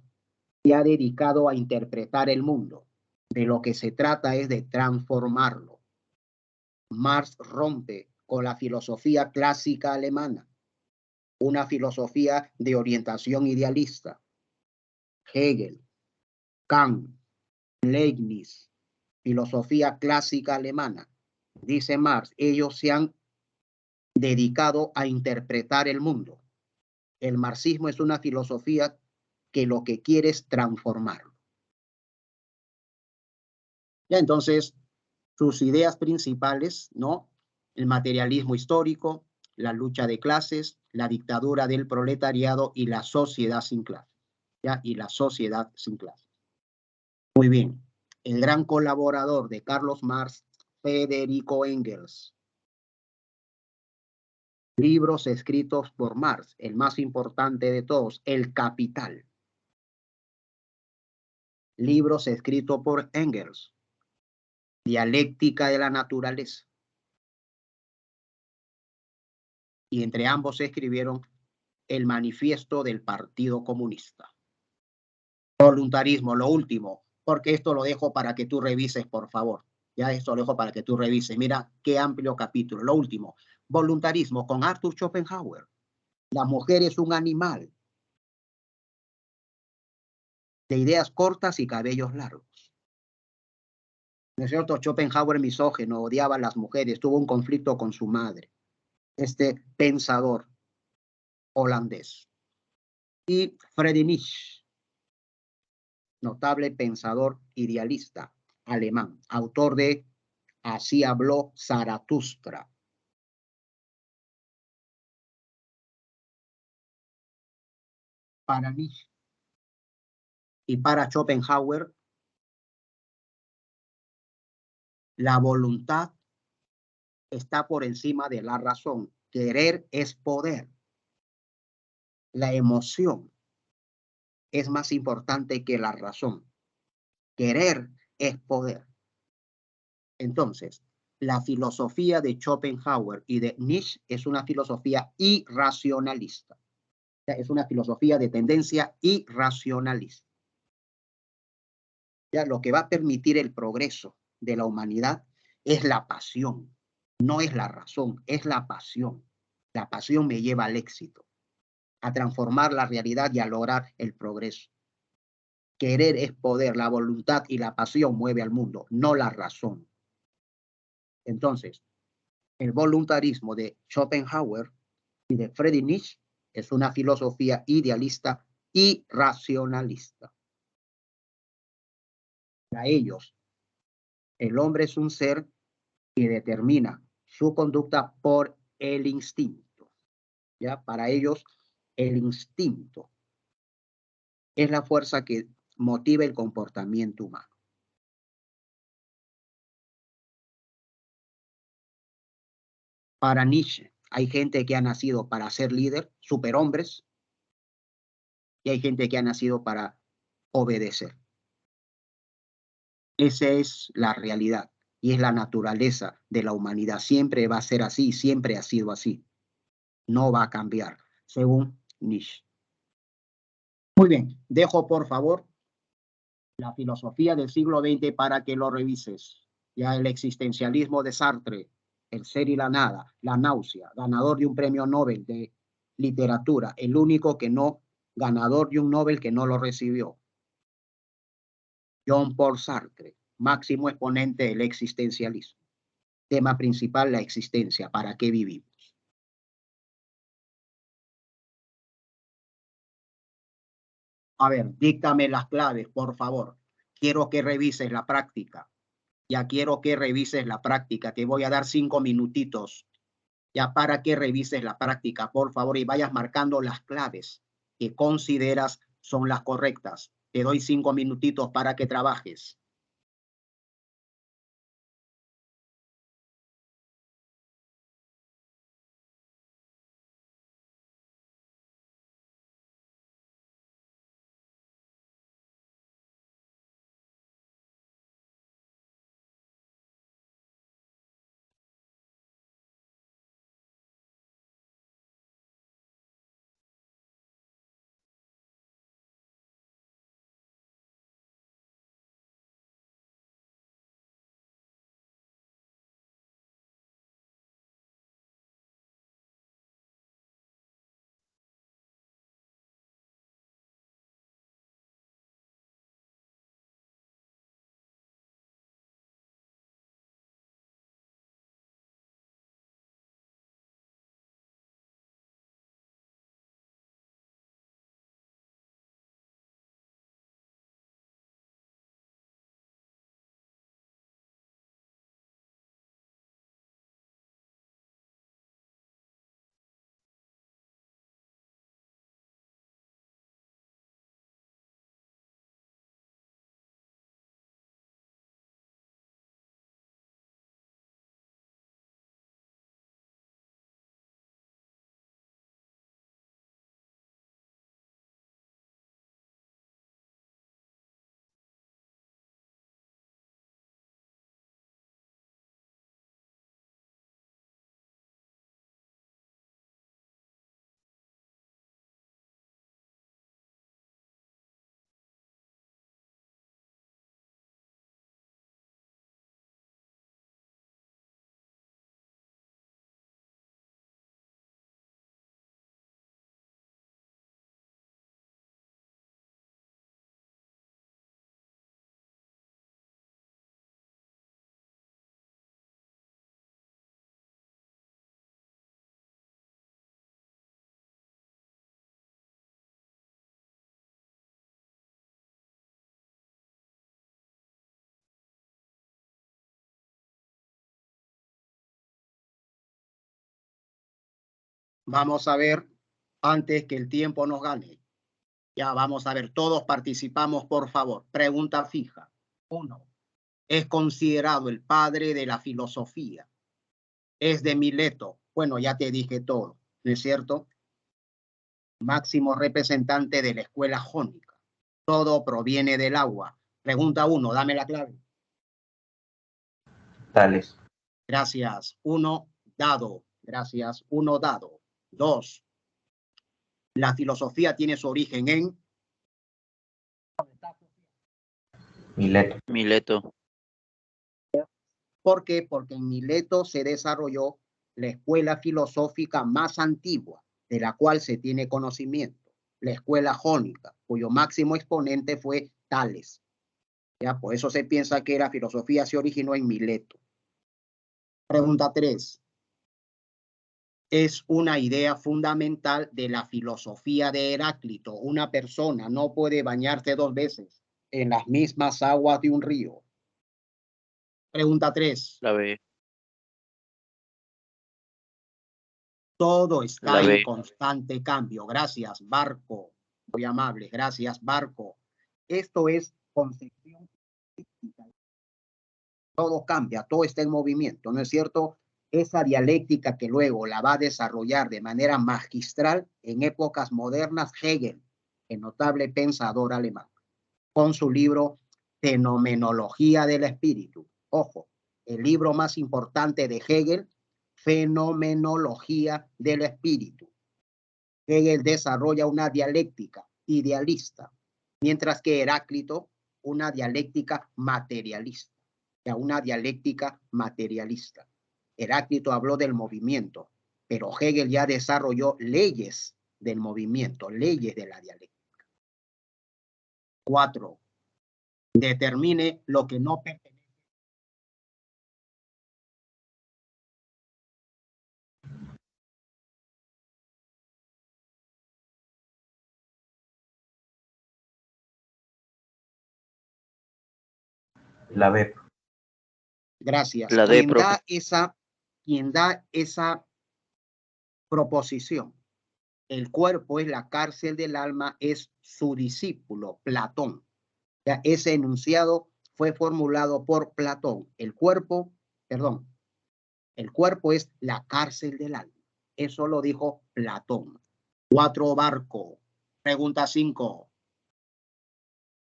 Speaker 1: se ha dedicado a interpretar el mundo. De lo que se trata es de transformarlo. Marx rompe con la filosofía clásica alemana, una filosofía de orientación idealista. Hegel, Kant, Leibniz, filosofía clásica alemana. Dice Marx, ellos se han dedicado a interpretar el mundo. El marxismo es una filosofía que lo que quiere es transformarlo. Ya entonces, sus ideas principales, ¿no? El materialismo histórico, la lucha de clases, la dictadura del proletariado y la sociedad sin clases. ¿Ya? Y la sociedad sin clases. Muy bien. El gran colaborador de Carlos Marx, Federico Engels. Libros escritos por Marx, el más importante de todos, El Capital. Libros escritos por Engels, Dialéctica de la Naturaleza. Y entre ambos escribieron el Manifiesto del Partido Comunista. Voluntarismo, lo último, porque esto lo dejo para que tú revises, por favor. Ya esto lo dejo para que tú revises. Mira qué amplio capítulo. Lo último, voluntarismo con Arthur Schopenhauer. La mujer es un animal de ideas cortas y cabellos largos. ¿No es cierto? Schopenhauer, misógino, odiaba a las mujeres, tuvo un conflicto con su madre. Este pensador holandés. Y Friedrich Nietzsche, notable pensador idealista alemán, autor de Así habló Zaratustra. Para Nietzsche y para Schopenhauer, la voluntad está por encima de la razón. Querer es poder. La emoción es más importante que la razón. Querer es poder. Entonces, la filosofía de Schopenhauer y de Nietzsche es una filosofía irracionalista. Es una filosofía de tendencia irracionalista. Ya, lo que va a permitir el progreso de la humanidad es la pasión, no es la razón, es la pasión. La pasión me lleva al éxito, a transformar la realidad y a lograr el progreso. Querer es poder, la voluntad y la pasión mueve al mundo, no la razón. Entonces, el voluntarismo de Schopenhauer y de Friedrich Nietzsche es una filosofía idealista y racionalista. Para ellos, el hombre es un ser y determina su conducta por el instinto. ¿Ya? Para ellos, el instinto es la fuerza que motiva el comportamiento humano. Para Nietzsche, hay gente que ha nacido para ser líder, superhombres, y hay gente que ha nacido para obedecer. Esa es la realidad y es la naturaleza de la humanidad. Siempre va a ser así, siempre ha sido así. No va a cambiar, según Nietzsche. Muy bien, dejo por favor la filosofía del siglo XX para que lo revises. Ya el existencialismo de Sartre, el ser y la nada, la náusea, ganador de un premio Nobel de literatura, el único que no, ganador de un Nobel que no lo recibió. Jean Paul Sartre, máximo exponente del existencialismo. Tema principal, la existencia, ¿para qué vivimos? A ver, díctame las claves, por favor. Quiero que revises la práctica. Ya quiero que revises la práctica. Te voy a dar 5 minutitos ya para que revises la práctica, por favor, y vayas marcando las claves que consideras son las correctas. Te doy 5 minutitos para que trabajes. Vamos a ver antes que el tiempo nos gane. Ya vamos a ver, todos participamos, por favor. Pregunta fija. 1. Es considerado el padre de la filosofía. Es de Mileto. Bueno, ya te dije todo, ¿no es cierto? Máximo representante de la escuela jónica. Todo proviene del agua. Pregunta 1, dame la clave.
Speaker 3: Tales.
Speaker 1: Gracias. 1 dado. Gracias. 1 dado. 2. La filosofía tiene su origen en
Speaker 3: Mileto.
Speaker 2: Mileto.
Speaker 1: ¿Por qué? Porque en Mileto se desarrolló la escuela filosófica más antigua de la cual se tiene conocimiento, la escuela jónica, cuyo máximo exponente fue Tales. Ya, por eso se piensa que la filosofía se originó en Mileto. Pregunta 3. Es una idea fundamental de la filosofía de Heráclito. Una persona no puede bañarse 2 veces en las mismas aguas de un río. Pregunta 3.
Speaker 2: La B.
Speaker 1: Todo está
Speaker 2: La
Speaker 1: en
Speaker 2: B.
Speaker 1: constante cambio. Gracias, Barco. Muy amable. Gracias, Barco. Esto es concepción. Todo cambia, todo está en movimiento, ¿no es cierto? Esa dialéctica que luego la va a desarrollar de manera magistral en épocas modernas Hegel, el notable pensador alemán, con su libro Fenomenología del Espíritu. Ojo, el libro más importante de Hegel, Fenomenología del Espíritu. Hegel desarrolla una dialéctica idealista, mientras que Heráclito una dialéctica materialista. Ya una dialéctica materialista. Heráclito habló del movimiento, pero Hegel ya desarrolló leyes del movimiento, leyes de la dialéctica. 4. Determine lo que no pertenece.
Speaker 3: La B.
Speaker 1: Gracias.
Speaker 2: La D, profe.
Speaker 1: Quien da esa proposición, el cuerpo es la cárcel del alma, es su discípulo, Platón. Ya ese enunciado fue formulado por Platón. El cuerpo es la cárcel del alma. Eso lo dijo Platón. 4, Barco. Pregunta 5.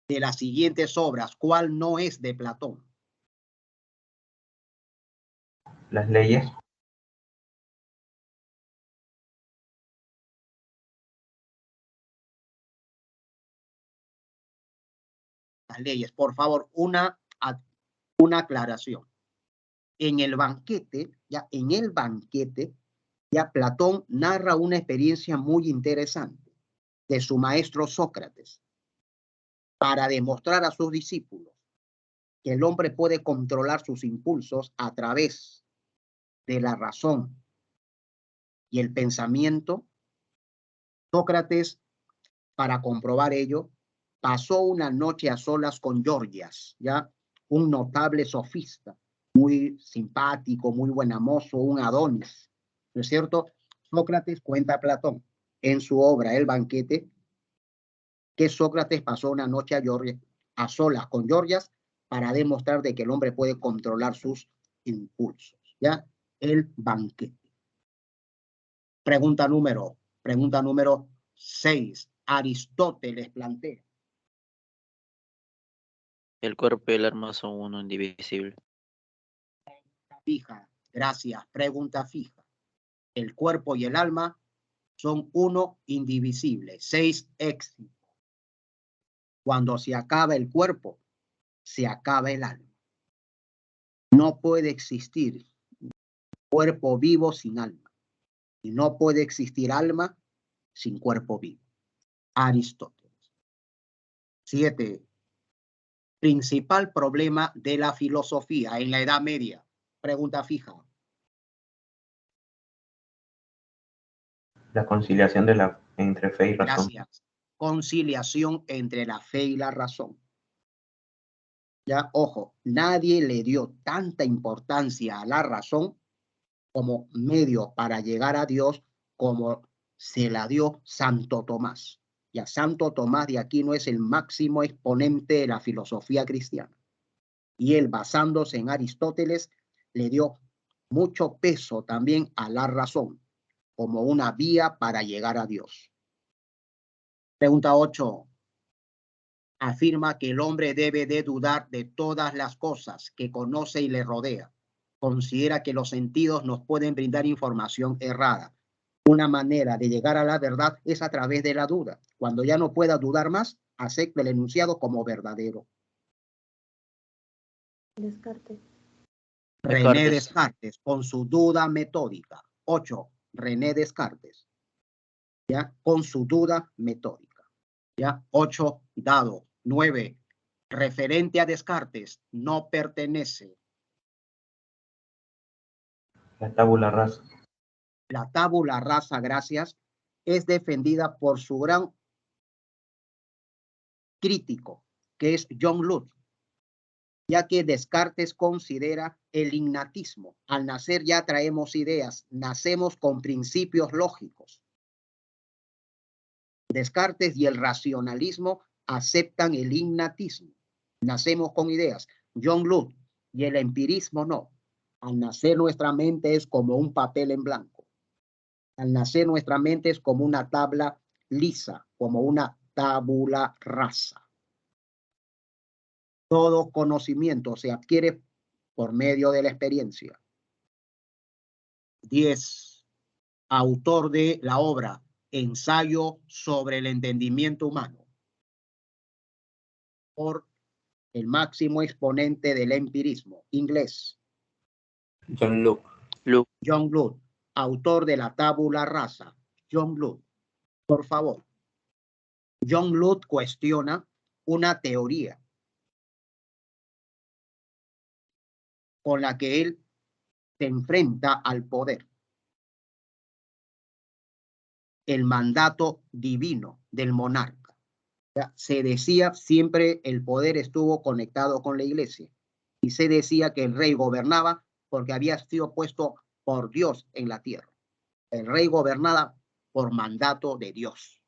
Speaker 1: De las siguientes obras, ¿cuál no es de Platón?
Speaker 3: Las leyes.
Speaker 1: Las leyes. Por favor, una aclaración. En el banquete, ya Platón narra una experiencia muy interesante de su maestro Sócrates para demostrar a sus discípulos que el hombre puede controlar sus impulsos a través de la razón y el pensamiento. Sócrates, para comprobar ello, pasó una noche a solas con Gorgias, ya un notable sofista, muy simpático, muy buen mozo, un Adonis, ¿no es cierto? Sócrates cuenta a Platón en su obra El banquete que Sócrates pasó una noche a solas con Gorgias para demostrar de que el hombre puede controlar sus impulsos, ¿ya? El banquete. Pregunta número 6. Aristóteles plantea.
Speaker 2: El cuerpo y el alma son uno indivisible.
Speaker 1: Fija, gracias. Pregunta fija. El cuerpo y el alma son uno indivisible. 6, éxito. Cuando se acaba el cuerpo, se acaba el alma. No puede existir cuerpo vivo sin alma. Y no puede existir alma sin cuerpo vivo. Aristóteles. 7. Principal problema de la filosofía en la Edad Media. Pregunta fija.
Speaker 3: La conciliación entre fe y razón.
Speaker 1: Gracias. Conciliación entre la fe y la razón. Ya, ojo, nadie le dio tanta importancia a la razón como medio para llegar a Dios como se la dio Santo Tomás. Ya Santo Tomás de Aquino es el máximo exponente de la filosofía cristiana. Y él, basándose en Aristóteles, le dio mucho peso también a la razón como una vía para llegar a Dios. Pregunta 8. Afirma que el hombre debe de dudar de todas las cosas que conoce y le rodea. Considera que los sentidos nos pueden brindar información errada. Una manera de llegar a la verdad es a través de la duda. Cuando ya no pueda dudar más, acepta el enunciado como verdadero.
Speaker 4: Descartes.
Speaker 1: René Descartes, con su duda metódica. 8. René Descartes. ¿Ya? Con su duda metódica. ¿Ya? 8 dado. 9. Referente a Descartes, no pertenece.
Speaker 3: La tabula rasa.
Speaker 1: La tabula rasa, gracias, es defendida por su gran crítico, que es John Locke. ya que Descartes considera el innatismo. Al nacer ya traemos ideas, nacemos con principios lógicos. Descartes y el racionalismo aceptan el innatismo. Nacemos con ideas. John Locke y el empirismo no. Al nacer nuestra mente es como un papel en blanco. Al nacer nuestra mente es como una tabla lisa, como una tabula rasa. Todo conocimiento se adquiere por medio de la experiencia. 10. Autor de la obra Ensayo sobre el entendimiento humano. Por el máximo exponente del empirismo, inglés.
Speaker 3: John Locke.
Speaker 1: John Locke, autor de la tabula rasa. John Locke, por favor. John Locke cuestiona una teoría con la que él se enfrenta al poder. El mandato divino del monarca. Se decía siempre el poder estuvo conectado con la iglesia y se decía que el rey gobernaba porque había sido puesto por Dios en la tierra. El rey gobernaba por mandato de Dios.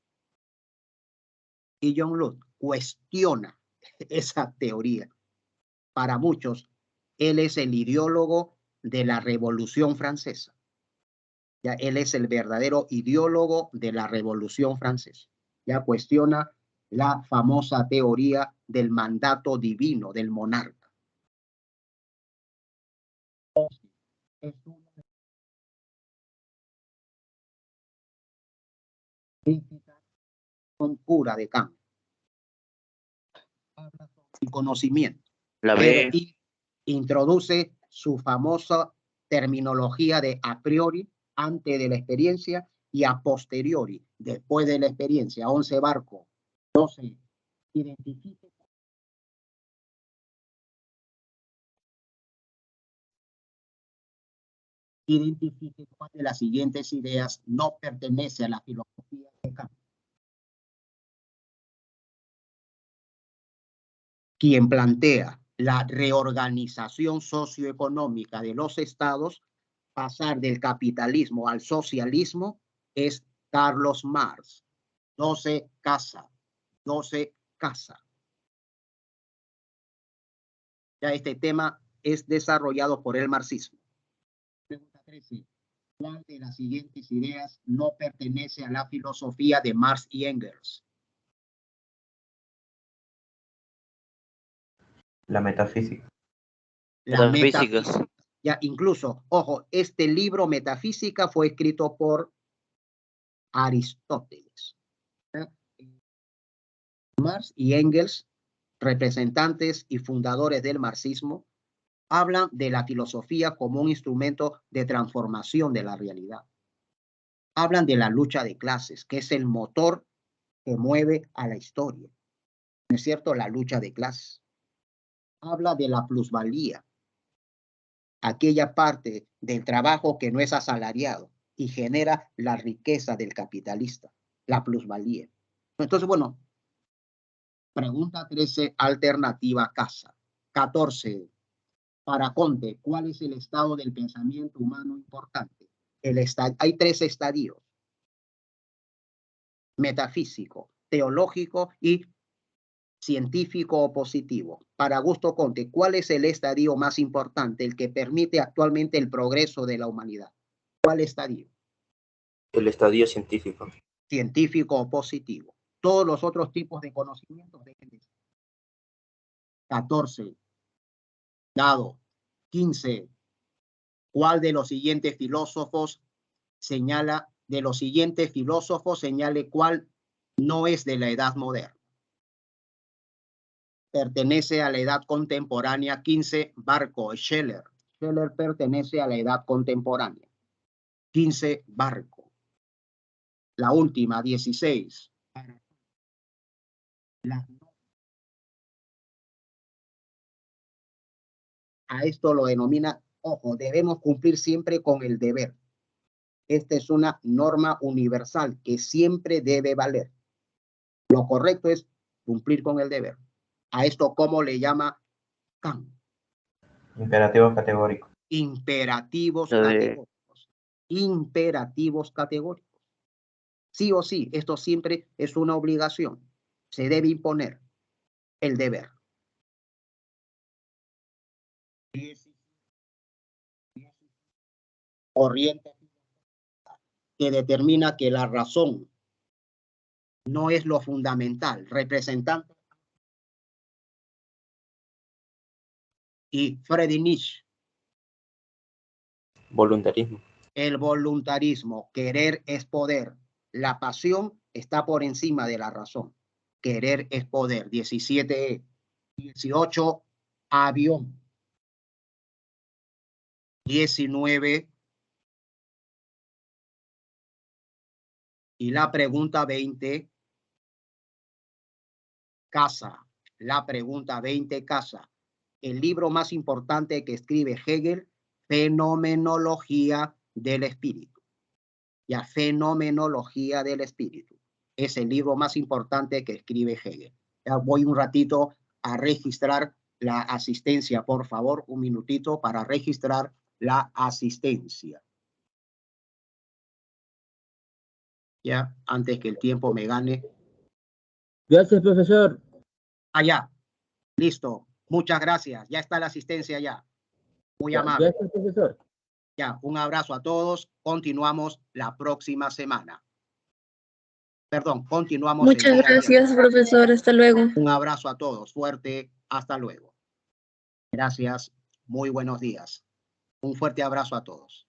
Speaker 1: Y John Locke cuestiona esa teoría. Para muchos, él es el ideólogo de la Revolución Francesa. Ya él es el verdadero ideólogo de la Revolución Francesa. Ya cuestiona la famosa teoría del mandato divino del monarca. Es una crítica pura de Kant. Habla sobre el conocimiento.
Speaker 2: La
Speaker 1: Pero
Speaker 2: B.
Speaker 1: introduce su famosa terminología de a priori, antes de la experiencia, y a posteriori, después de la experiencia. 11 barco. 12. Identifique cuál de las siguientes ideas no pertenece a la filosofía de Kant. Quien plantea la reorganización socioeconómica de los estados, pasar del capitalismo al socialismo, es Carlos Marx. 12 casa. 12 casa. Ya este tema es desarrollado por el marxismo. Pregunta 13. ¿Cuál de las siguientes ideas no pertenece a la filosofía de Marx y Engels?
Speaker 3: La metafísica.
Speaker 1: La
Speaker 2: Metafísicas.
Speaker 1: metafísica. Ya incluso, ojo, este libro Metafísica fue escrito por Aristóteles. Marx y Engels, representantes y fundadores del marxismo, hablan de la filosofía como un instrumento de transformación de la realidad. Hablan de la lucha de clases, que es el motor que mueve a la historia. ¿No es cierto? La lucha de clases. Habla de la plusvalía, aquella parte del trabajo que no es asalariado y genera la riqueza del capitalista, la plusvalía. Entonces, bueno, pregunta 13, alternativa casa. 14. Para Conte, ¿cuál es el estado del pensamiento humano importante? Hay 3 estadios: metafísico, teológico y científico o positivo. Para Augusto Conte, ¿cuál es el estadio más importante, el que permite actualmente el progreso de la humanidad? ¿Cuál estadio?
Speaker 3: El estadio científico.
Speaker 1: Científico o positivo. Todos los otros tipos de conocimientos dejen de ser. 14. Dado. 15. ¿Cuál de los siguientes filósofos señale cuál no es de la edad moderna? Pertenece a la edad contemporánea. 15, Barco, Scheller. Scheller pertenece a la edad contemporánea. 15, Barco. La última, 16. A esto lo denomina, ojo, debemos cumplir siempre con el deber. Esta es una norma universal que siempre debe valer. Lo correcto es cumplir con el deber. A esto, ¿cómo le llama Can.
Speaker 3: Imperativo categórico.
Speaker 1: Imperativos
Speaker 2: Lo de-
Speaker 1: categóricos. Imperativos categóricos. Sí o sí, esto siempre es una obligación. Se debe imponer el deber. Corriente que determina que la razón no es lo fundamental. Representante y Friedrich Nietzsche.
Speaker 3: Voluntarismo.
Speaker 1: El voluntarismo, querer es poder. La pasión está por encima de la razón. Querer es poder. 17. 18. Avión. 19. Y la pregunta 20. Casa. La pregunta 20. Casa. El libro más importante que escribe Hegel, Fenomenología del Espíritu. Ya, Fenomenología del Espíritu. Es el libro más importante que escribe Hegel. Ya voy un ratito a registrar la asistencia, por favor, un minutito para registrar la asistencia. Ya, antes que el tiempo me gane.
Speaker 4: Gracias, profesor.
Speaker 1: Allá, listo. Muchas gracias. Ya está la asistencia ya. Muy amable.
Speaker 4: Gracias, profesor.
Speaker 1: Ya, un abrazo a todos. Continuamos la próxima semana. Perdón, continuamos.
Speaker 5: Muchas gracias, profesor. Hasta luego.
Speaker 1: Un abrazo a todos. Fuerte. Hasta luego. Gracias. Muy buenos días. Un fuerte abrazo a todos.